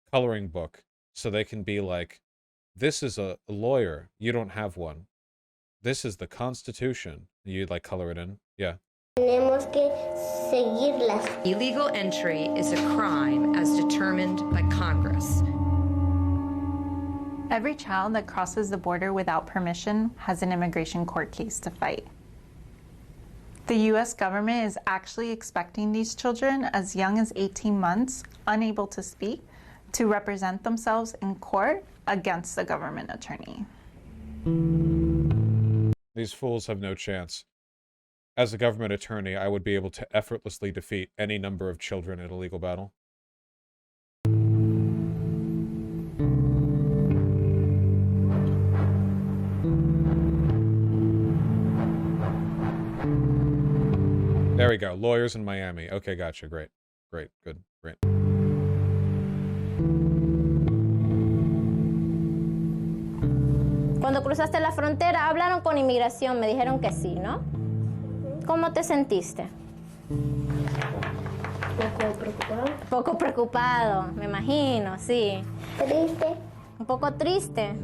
coloring book. So they can be like, this is a lawyer. You don't have one. This is the Constitution. You like color it in? Yeah. Tenemos que seguirlas. Illegal entry is a crime as determined by Congress. Every child that crosses the border without permission has an immigration court case to fight. The U.S. government is actually expecting these children as young as 18 months, unable to speak, to represent themselves in court against the government attorney. These fools have no chance. As a government attorney, I would be able to effortlessly defeat any number of children in a legal battle. There we go. Lawyers in Miami. Okay, gotcha. Great. Great. Good. Great. Cuando cruzaste la frontera, hablaron con inmigración, me dijeron que sí, ¿no? ¿Cómo te sentiste? Poco preocupado. Poco preocupado, me imagino, sí. Triste. Un poco triste.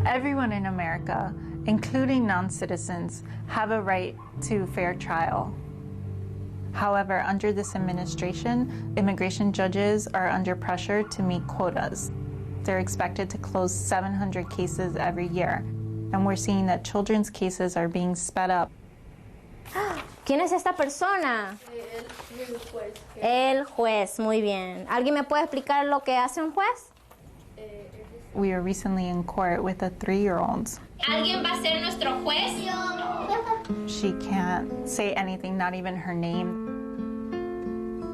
Everyone in America, including non-citizens, have a right to fair trial. However, under this administration, immigration judges are under pressure to meet quotas. They're expected to close 700 cases every year, and we're seeing that children's cases are being sped up. ¿Quién es esta persona? El juez. El juez, muy bien. ¿Alguien me puede explicar lo que hace un juez? We were recently in court with a 3-year-old. ¿Alguien va a ser nuestro juez? She can't say anything, not even her name.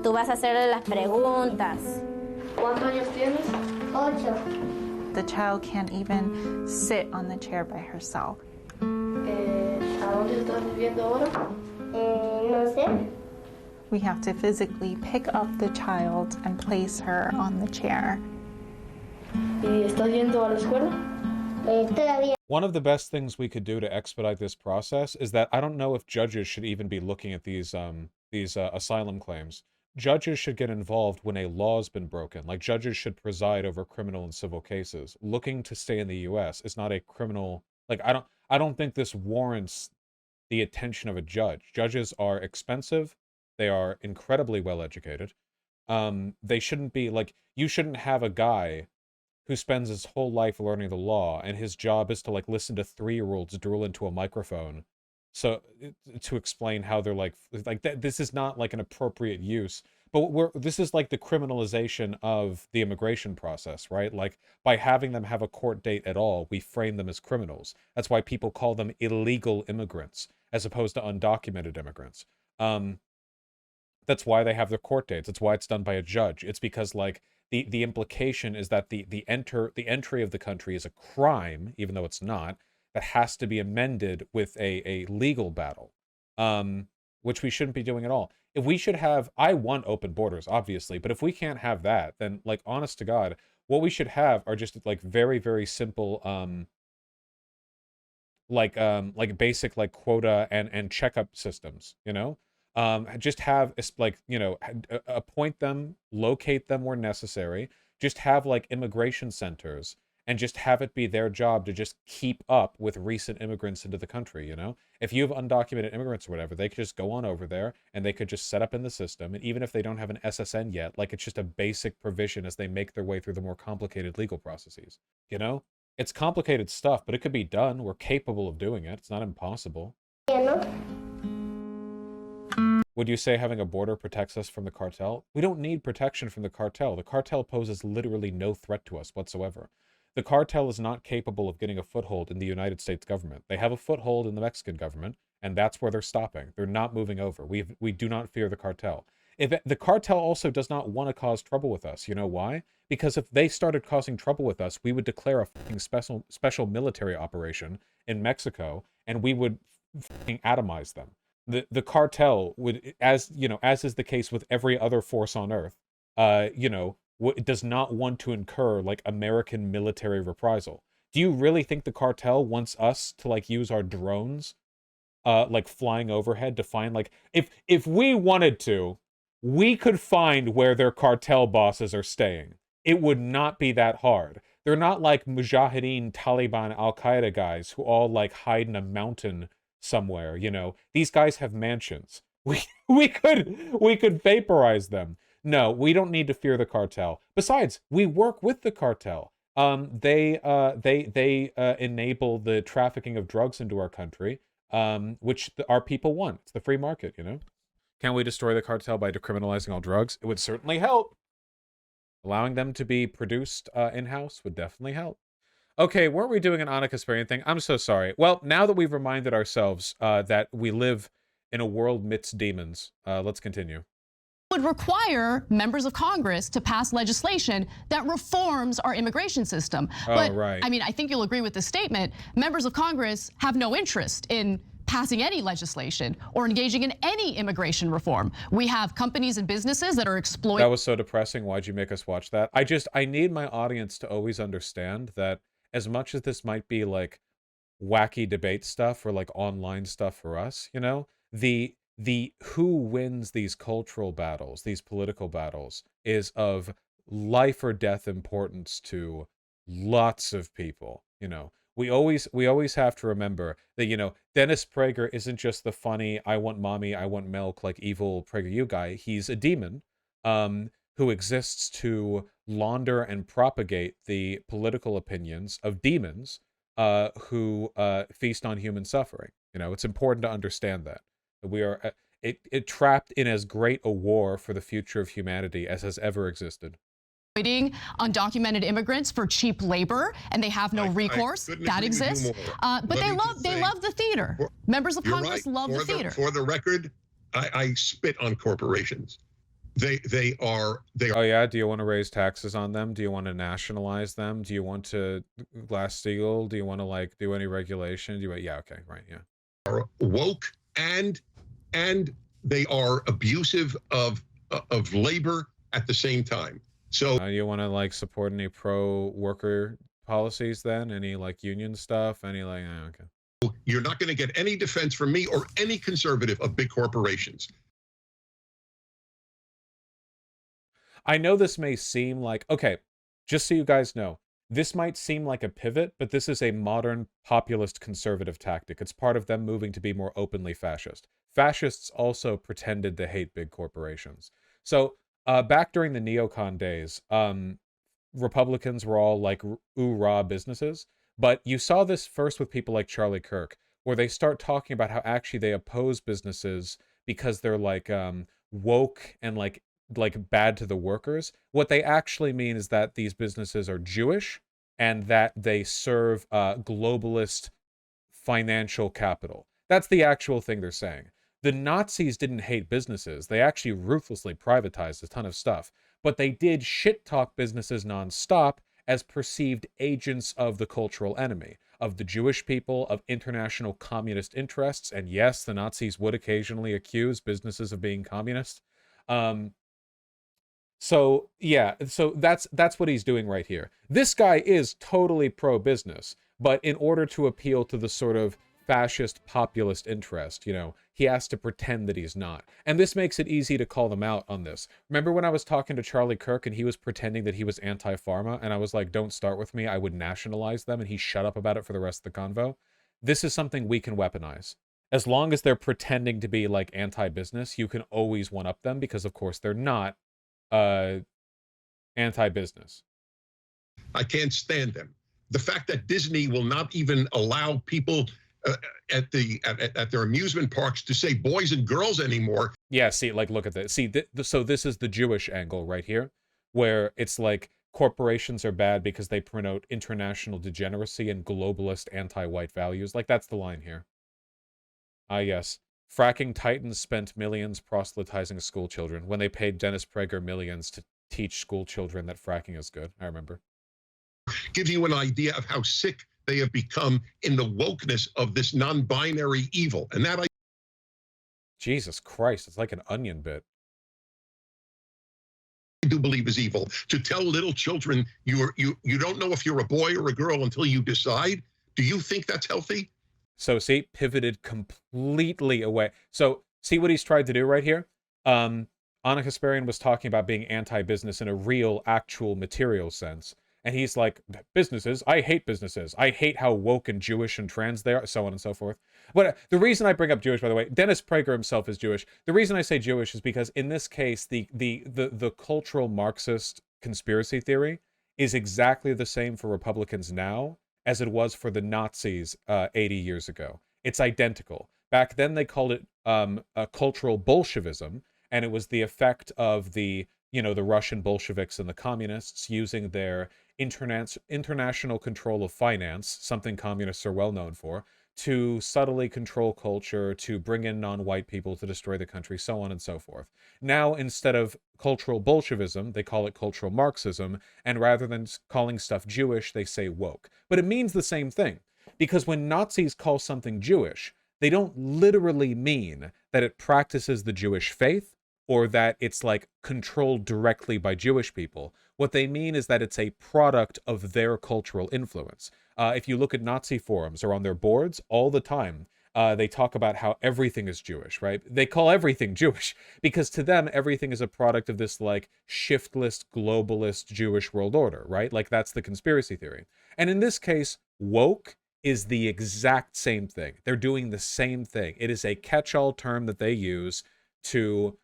Tú vas a hacerle las preguntas. ¿Cuántos años tienes? 8. The child can't even sit on the chair by herself. ¿A dónde estás viviendo ahora? No sé. We have to physically pick up the child and place her on the chair. ¿Y estás yendo a la escuela? One of the best things we could do to expedite this process is that I don't know if judges should even be looking at these asylum claims. Judges should get involved when a law's been broken. Like, judges should preside over criminal and civil cases. Looking to stay in the U.S. is not a criminal. Like, I don't think this warrants the attention of a judge. Judges are expensive. They are incredibly well educated. They shouldn't be like, you shouldn't have a guy who spends his whole life learning the law and his job is to like listen to 3-year-olds drool into a microphone so to explain how they're like that. This is not like an appropriate use, but this is like the criminalization of the immigration process, right? Like, by having them have a court date at all, we frame them as criminals. That's why people call them illegal immigrants as opposed to undocumented immigrants. That's why they have their court dates. That's why it's done by a judge. It's because like the implication is that the entry of the country is a crime, even though it's not, that has to be amended with a legal battle, which we shouldn't be doing at all. If we should have, I want open borders, obviously, but if we can't have that, then like, honest to God, what we should have are just like very, very simple, like basic like quota and checkup systems, you know? Just have like, you know, appoint them, locate them where necessary, just have like immigration centers and just have it be their job to just keep up with recent immigrants into the country, you know? If you have undocumented immigrants or whatever, they could just go on over there and they could just set up in the system. And even if they don't have an SSN yet, like, it's just a basic provision as they make their way through the more complicated legal processes, you know? It's complicated stuff, but it could be done. We're capable of doing it. It's not impossible. Would you say having a border protects us from the cartel? We don't need protection from the cartel. The cartel poses literally no threat to us whatsoever. The cartel is not capable of getting a foothold in the United States government. They have a foothold in the Mexican government, and that's where they're stopping. They're not moving over. We do not fear the cartel. The cartel also does not want to cause trouble with us. You know why? Because if they started causing trouble with us, we would declare a fucking special military operation in Mexico, and we would fucking atomize them. The cartel would, as you know, as is the case with every other force on Earth, you know, does not want to incur like American military reprisal. Do you really think the cartel wants us to like use our drones, like flying overhead to find like, if we wanted to, we could find where their cartel bosses are staying. It would not be that hard. They're not like Mujahideen, Taliban, Al-Qaeda guys who all like hide in a mountain somewhere, you know. These guys have mansions. We could vaporize them. No, we don't need to fear the cartel. Besides, we work with the cartel. They enable the trafficking of drugs into our country, which our people want. It's the free market, you know. Can we destroy the cartel by decriminalizing all drugs? It would certainly help. Allowing them to be produced in-house would definitely help. Okay, weren't we doing an Anna Kasparian thing? I'm so sorry. Well, now that we've reminded ourselves that we live in a world midst demons, let's continue. Would require members of Congress to pass legislation that reforms our immigration system. But, right. I mean, I think you'll agree with this statement. Members of Congress have no interest in passing any legislation or engaging in any immigration reform. We have companies and businesses that are exploiting. That was so depressing. Why'd you make us watch that? I need my audience to always understand that as much as this might be like wacky debate stuff or like online stuff for us, you know, the who wins these cultural battles, these political battles, is of life or death importance to lots of people. You know, we always have to remember that, you know, Dennis Prager isn't just the funny, I want mommy, I want milk, like evil PragerU guy. He's a demon who exists to launder and propagate the political opinions of demons who feast on human suffering. You know, it's important to understand that. We are trapped in as great a war for the future of humanity as has ever existed. Undocumented immigrants for cheap labor, and they have no recourse. That exists. But they love the theater. Members of Congress love the theater. For the record, I spit on corporations. They are. Oh yeah. Do you want to raise taxes on them? Do you want to nationalize them? Do you want to Glass-Steagall? Do you want to like do any regulation? Yeah. Okay. Right. Yeah. Are woke and they are abusive of labor at the same time. So you want to like support any pro-worker policies then? Any like union stuff? Any like, okay. You're not going to get any defense from me or any conservative of big corporations. I know this may seem like, okay, just so you guys know, this might seem like a pivot, but this is a modern populist conservative tactic. It's part of them moving to be more openly fascist. Fascists also pretended to hate big corporations. So back during the neocon days, Republicans were all like ooh-rah businesses, but you saw this first with people like Charlie Kirk, where they start talking about how actually they oppose businesses because they're like woke and like bad to the workers. What they actually mean is that these businesses are Jewish and that they serve globalist financial capital. That's the actual thing they're saying. The Nazis didn't hate businesses. They actually ruthlessly privatized a ton of stuff, but they did shit talk businesses nonstop as perceived agents of the cultural enemy, of the Jewish people, of international communist interests. And yes, the Nazis would occasionally accuse businesses of being communist. So yeah, so that's what he's doing right here. This guy is totally pro-business, but in order to appeal to the sort of fascist populist interest, you know, he has to pretend that he's not. And this makes it easy to call them out on this. Remember when I was talking to Charlie Kirk and he was pretending that he was anti-pharma and I was like, don't start with me, I would nationalize them, and he shut up about it for the rest of the convo? This is something we can weaponize. As long as they're pretending to be like anti-business, you can always one-up them because of course they're not anti-business. I can't stand them. The fact that Disney will not even allow people at their amusement parks to say boys and girls anymore. Yeah, see, like, look at this. See, so this is the Jewish angle right here, where it's like corporations are bad because they promote international degeneracy and globalist anti-white values. Like, that's the line here. Ah, yes. Fracking titans spent millions proselytizing school children when they paid Dennis Prager millions to teach school children that fracking is good. I remember. Gives you an idea of how sick they have become in the wokeness of this non-binary evil. And that Jesus Christ, it's like an onion bit. I do believe is evil. To tell little children you don't know if you're a boy or a girl until you decide. Do you think that's healthy? So see, pivoted completely away. So see what he's tried to do right here? Anna Kasparian was talking about being anti-business in a real, actual, material sense. And he's like, businesses, I hate businesses. I hate how woke and Jewish and trans they are, so on and so forth. But the reason I bring up Jewish, by the way, Dennis Prager himself is Jewish. The reason I say Jewish is because in this case, the cultural Marxist conspiracy theory is exactly the same for Republicans now as it was for the Nazis 80 years ago. It's identical. Back then they called it a cultural Bolshevism, and it was the effect of the Russian Bolsheviks and the communists using their international control of finance, something communists are well known for, to subtly control culture, to bring in non-white people to destroy the country, so on and so forth. Now, instead of cultural Bolshevism, they call it cultural Marxism, and rather than calling stuff Jewish, they say woke. But it means the same thing, because when Nazis call something Jewish, they don't literally mean that it practices the Jewish faith, or that it's like controlled directly by Jewish people. What they mean is that it's a product of their cultural influence. If you look at Nazi forums or on their boards, all the time, they talk about how everything is Jewish, right? They call everything Jewish because to them, everything is a product of this like shiftless, globalist Jewish world order, right? Like that's the conspiracy theory. And in this case, woke is the exact same thing. They're doing the same thing. It is a catch-all term that they use to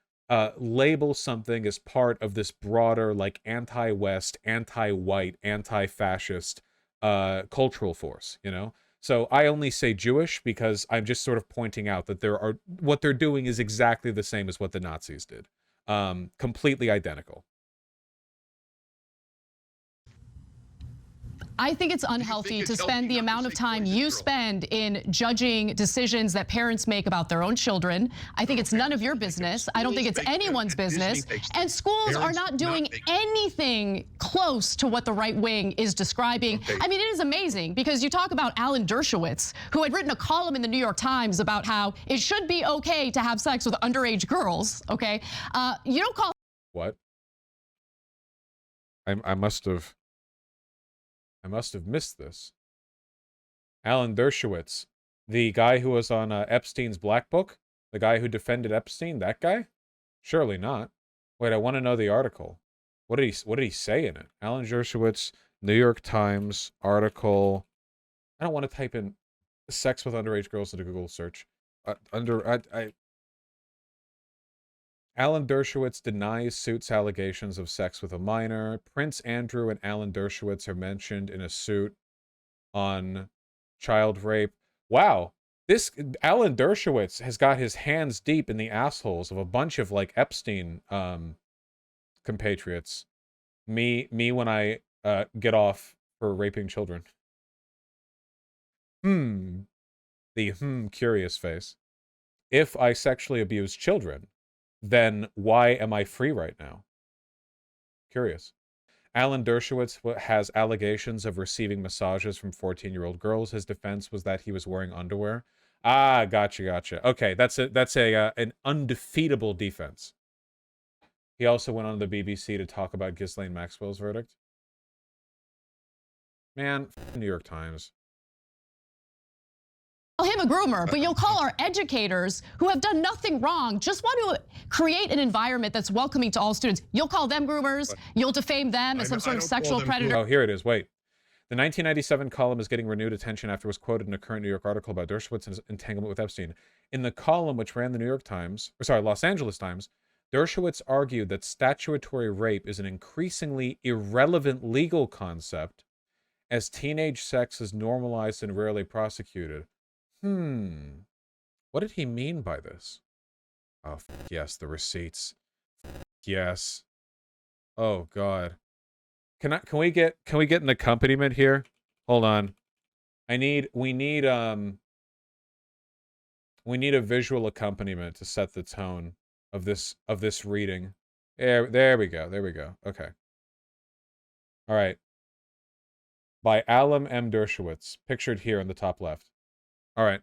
label something as part of this broader, like, anti-West, anti-white, anti-fascist cultural force, you know? So I only say Jewish because I'm just sort of pointing out that what they're doing is exactly the same as what the Nazis did. Completely identical. I think it's unhealthy to spend the amount of time you spend in judging decisions that parents make about their own children. I think it's none of your business. I don't think it's anyone's business. And schools are not doing anything close to what the right wing is describing. I mean, it is amazing because you talk about Alan Dershowitz, who had written a column in the New York Times about how it should be okay to have sex with underage girls, okay? You don't call... What? I must have... I must have missed this. Alan Dershowitz, the guy who was on Epstein's Black Book, the guy who defended Epstein, that guy? Surely not. Wait, I want to know the article. What did he say in it? Alan Dershowitz, New York Times article. I don't want to type in sex with underage girls into Google search. Alan Dershowitz denies suit's allegations of sex with a minor. Prince Andrew and Alan Dershowitz are mentioned in a suit on child rape. Wow. This Alan Dershowitz has got his hands deep in the assholes of a bunch of like Epstein compatriots. Me when I get off for raping children. The curious face. If I sexually abuse children, then why am I free right now? Curious. Alan Dershowitz has allegations of receiving massages from 14-year-old girls. His defense was that he was wearing underwear. Ah, gotcha. Okay, that's an undefeatable defense. He also went on the BBC to talk about Ghislaine Maxwell's verdict. Man, New York Times. Him a groomer, but you'll call our educators who have done nothing wrong, just want to create an environment that's welcoming to all students. You'll call them groomers, you'll defame them as some sort of sexual predator. Oh, here it is, wait. The 1997 column is getting renewed attention after it was quoted in a current New York article about Dershowitz's entanglement with Epstein. In the column, which ran the Los Angeles Times, Dershowitz argued that statutory rape is an increasingly irrelevant legal concept as teenage sex is normalized and rarely prosecuted. What did he mean by this? Oh, yes, the receipts. Yes. Oh, God. Can we get an accompaniment here? Hold on. We need a visual accompaniment to set the tone of this reading. There we go. Okay. All right. By Alan M. Dershowitz, pictured here on the top left. All right.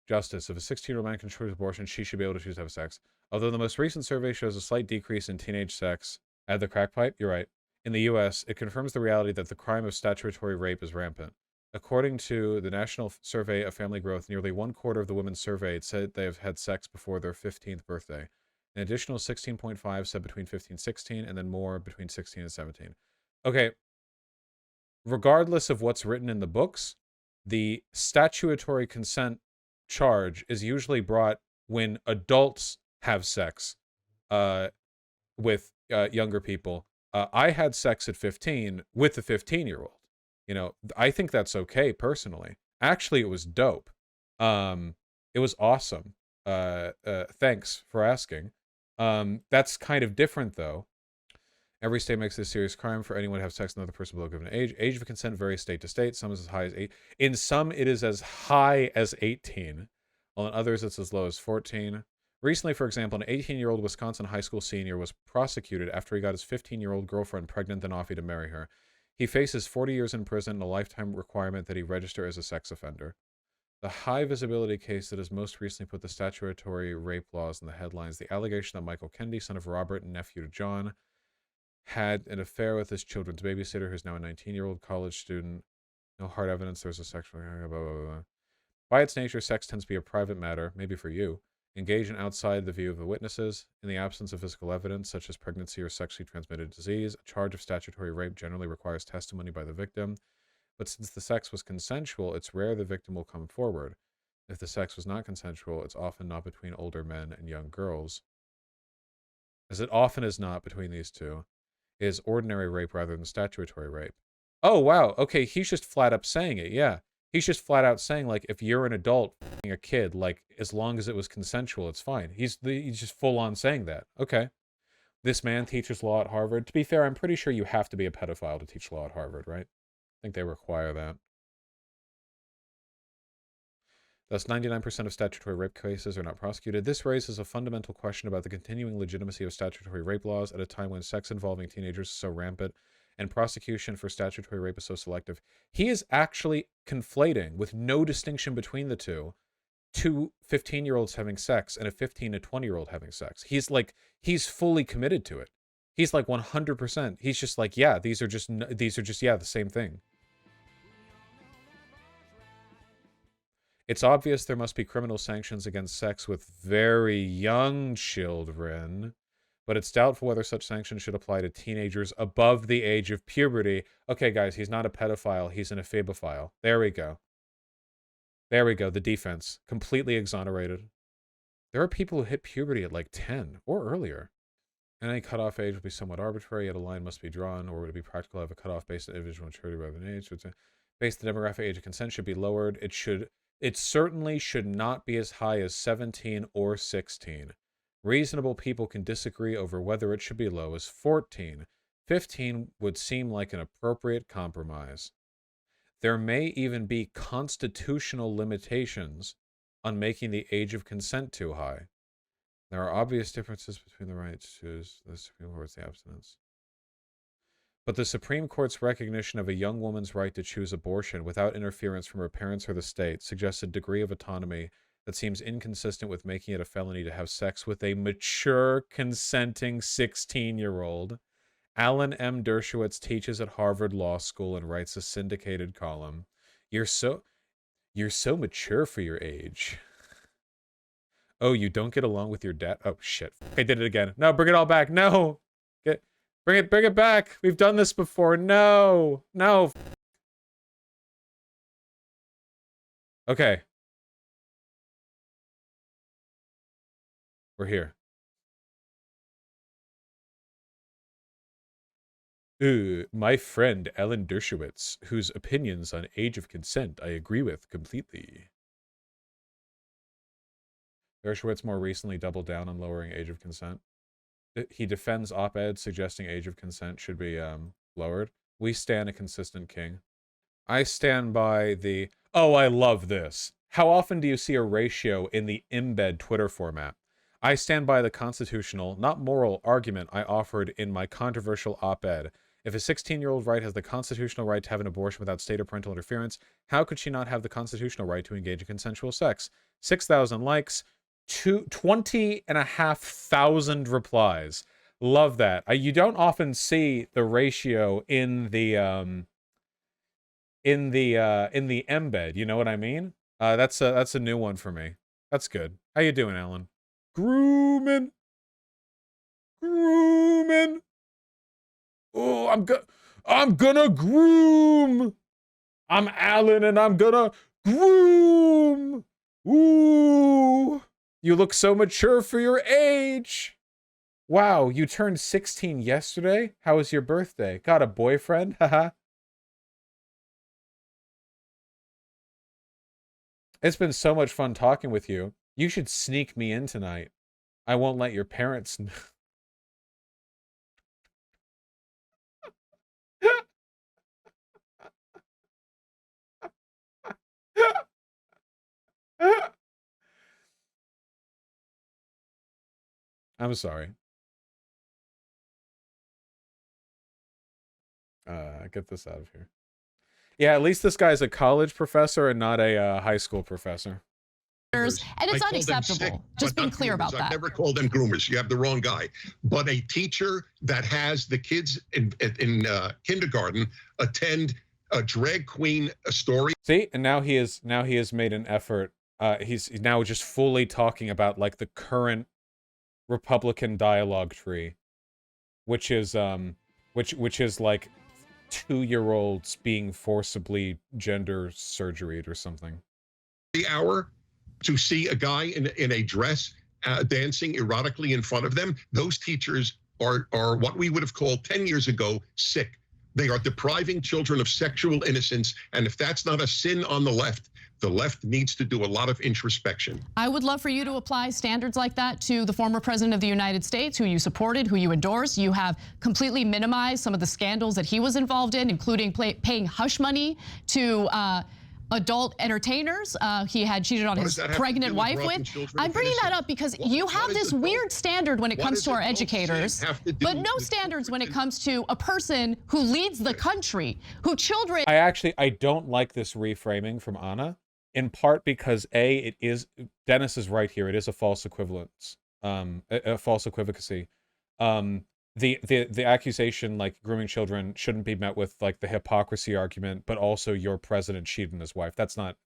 Justice. If a 16-year-old man can choose abortion, she should be able to choose to have sex. Although the most recent survey shows a slight decrease in teenage sex at the crack pipe, you're right. In the U.S., it confirms the reality that the crime of statutory rape is rampant. According to the National Survey of Family Growth, nearly 1/4 of the women surveyed said they have had sex before their 15th birthday. An additional 16.5 said between 15 and 16, and then more between 16 and 17. Okay. Regardless of what's written in the books, the statutory consent charge is usually brought when adults have sex with younger people. I had sex at 15 with a 15-year-old. You know, I think that's okay personally. Actually, it was dope. It was awesome. Thanks for asking. That's kind of different though. Every state makes it a serious crime for anyone to have sex with another person below a given age. Age of consent varies state to state. Some is as high as 8. In some, it is as high as 18. While in others, it's as low as 14. Recently, for example, an 18-year-old Wisconsin high school senior was prosecuted after he got his 15-year-old girlfriend pregnant and offered to marry her. He faces 40 years in prison and a lifetime requirement that he register as a sex offender. The high visibility case that has most recently put the statutory rape laws in the headlines, the allegation that Michael Kennedy, son of Robert and nephew to John, had an affair with his children's babysitter, who's now a 19-year-old college student. No hard evidence there's a sexual... Blah, blah, blah. By its nature, sex tends to be a private matter, maybe for you. Engage in outside the view of the witnesses. In the absence of physical evidence, such as pregnancy or sexually transmitted disease, a charge of statutory rape generally requires testimony by the victim. But since the sex was consensual, it's rare the victim will come forward. If the sex was not consensual, it's often not between older men and young girls. As it often is not between these two, it is ordinary rape rather than statutory rape. Oh, wow. Okay, he's just flat up saying it, yeah. He's just flat out saying, like, if you're an adult f***ing a kid, like, as long as it was consensual, it's fine. He's just full on saying that. Okay. This man teaches law at Harvard. To be fair, I'm pretty sure you have to be a pedophile to teach law at Harvard, right? I think they require that. Thus, 99% of statutory rape cases are not prosecuted. This raises a fundamental question about the continuing legitimacy of statutory rape laws at a time when sex involving teenagers is so rampant and prosecution for statutory rape is so selective. He is actually conflating, with no distinction between the two 15-year-olds having sex and a 15 to 20-year-old having sex. He's fully committed to it. He's like 100%. He's just like, yeah, these are just, yeah, the same thing. It's obvious there must be criminal sanctions against sex with very young children, but it's doubtful whether such sanctions should apply to teenagers above the age of puberty. Okay, guys, he's not a pedophile. He's an ephebephile. There we go. There we go. The defense. Completely exonerated. There are people who hit puberty at like 10 or earlier. And any cutoff age will be somewhat arbitrary, yet a line must be drawn, or would it be practical to have a cutoff based on individual maturity rather than age? Based on the demographic, age of consent should be lowered. It certainly should not be as high as 17 or 16. Reasonable people can disagree over whether it should be low as 14. 15 would seem like an appropriate compromise. There may even be constitutional limitations on making the age of consent too high. There are obvious differences between the right to choose the Supreme Court's abstinence. But the Supreme Court's recognition of a young woman's right to choose abortion without interference from her parents or the state suggests a degree of autonomy that seems inconsistent with making it a felony to have sex with a mature, consenting 16-year-old. Alan M. Dershowitz teaches at Harvard Law School and writes a syndicated column. You're so mature for your age. Oh, you don't get along with your dad? Oh, shit. I did it again. No, bring it all back. No. Bring it back. We've done this before. No. No. Okay. We're here. My friend Alan Dershowitz, whose opinions on age of consent I agree with completely. Dershowitz more recently doubled down on lowering age of consent. He defends op-ed suggesting age of consent should be lowered. We stand a consistent king. I stand by the... Oh, I love this. How often do you see a ratio in the embed Twitter format? I stand by the constitutional, not moral, argument I offered in my controversial op-ed. If a 16-year-old right has the constitutional right to have an abortion without state or parental interference, how could she not have the constitutional right to engage in consensual sex? 6,000 likes, 20,500 replies. Love that. You don't often see the ratio in the embed. You know what I mean? That's a new one for me. That's good. How you doing, Alan? Grooming. Oh, I'm gonna groom. I'm Alan and I'm gonna groom. Ooh. You look so mature for your age. Wow, you turned 16 yesterday? How was your birthday? Got a boyfriend? Haha. It's been so much fun talking with you. You should sneak me in tonight. I won't let your parents know. I'm sorry. Get this out of here. Yeah, at least this guy's a college professor and not a high school professor. And it's unacceptable. Just being clear about that. I've never called them groomers. You have the wrong guy. But a teacher that has the kids in kindergarten attend a drag queen story. See, and now he has made an effort. He's now just fully talking about like the current Republican dialogue tree, which is like 2-year-olds being forcibly gender surgeryed or something. The hour to see a guy in a dress dancing erotically in front of them. Those teachers are what we would have called 10 years ago sick. They are depriving children of sexual innocence, and if that's not a sin on the left needs to do a lot of introspection. I would love for you to apply standards like that to the former president of the United States, who you supported, who you endorsed. You have completely minimized some of the scandals that he was involved in, including paying hush money to adult entertainers he had cheated on his pregnant wife with. I'm bringing that up because you have this weird standard when it comes to our educators, but no standards when it comes to a person who leads the country, who children... I don't like this reframing from Anna, in part because it is, Dennis is right here, it is a false equivalence, a false equivacy. The accusation, like grooming children, shouldn't be met with like the hypocrisy argument, but also your president cheated on his wife. That's not,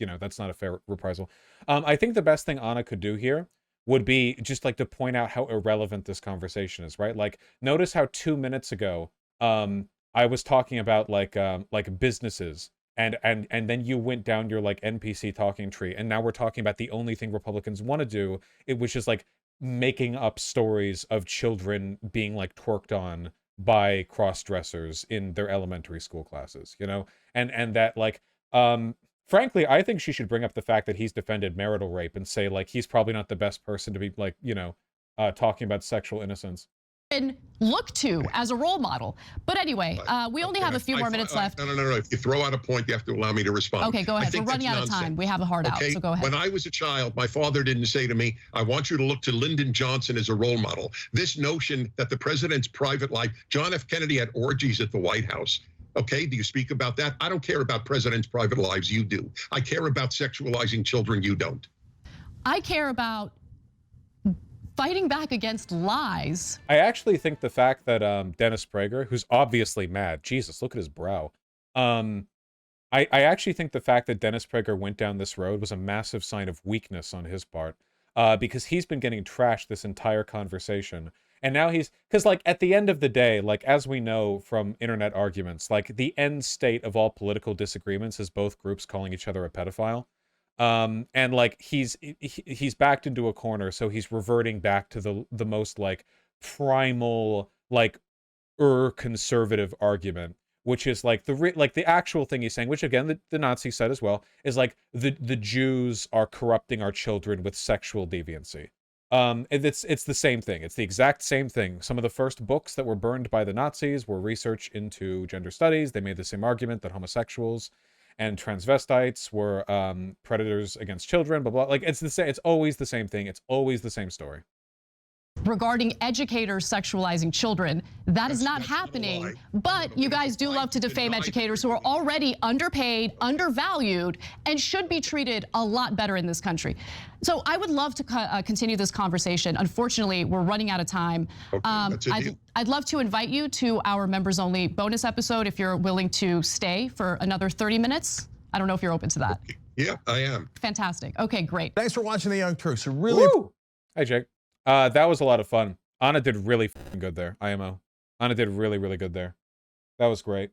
you know, that's not a fair reprisal. I think the best thing Anna could do here would be just like to point out how irrelevant this conversation is, right? Like, notice how 2 minutes ago, I was talking about like businesses, and then you went down your like NPC talking tree, and now we're talking about the only thing Republicans want to do, which is like making up stories of children being like twerked on by cross-dressers in their elementary school classes, you know? And that like, frankly, I think she should bring up the fact that he's defended marital rape and say like he's probably not the best person to be like, you know, talking about sexual innocence. Look to as a role model. But anyway, we only have a few more minutes left. No. If you throw out a point, you have to allow me to respond. Okay, go ahead. We're running out of time. We have a hard out, so go ahead. When I was a child, my father didn't say to me, I want you to look to Lyndon Johnson as a role model. This notion that the president's private life, John F. Kennedy had orgies at the White House. Okay, do you speak about that? I don't care about presidents' private lives, you do. I care about sexualizing children, you don't. I care about fighting back against lies. I actually think the fact that Dennis Prager, who's obviously mad, Jesus, look at his brow. I actually think the fact that Dennis Prager went down this road was a massive sign of weakness on his part, because he's been getting trashed this entire conversation. And now because like at the end of the day, like as we know from internet arguments, like the end state of all political disagreements is both groups calling each other a pedophile. And like he's backed into a corner, so he's reverting back to the most like primal, like conservative argument, which is like the actual thing he's saying, which again the Nazis said as well, is like the Jews are corrupting our children with sexual deviancy. It's the same thing. It's the exact same thing. Some of the first books that were burned by the Nazis were research into gender studies. They made the same argument that homosexuals and transvestites were predators against children, blah, blah. Like, it's the same. It's always the same thing. It's always the same story. Regarding educators sexualizing children, that is not happening. But you guys do love to defame educators who are already underpaid, undervalued, and should be treated a lot better in this country. So I would love to continue this conversation. Unfortunately, we're running out of time. I'd love to invite you to our members-only bonus episode if you're willing to stay for another 30 minutes. I don't know if you're open to that. Okay. Yeah, I am. Fantastic. Okay, great. Thanks for watching The Young Turks. Really. Hi, Jake. That was a lot of fun. Anna did really good there. IMO. Anna did really, really good there. That was great.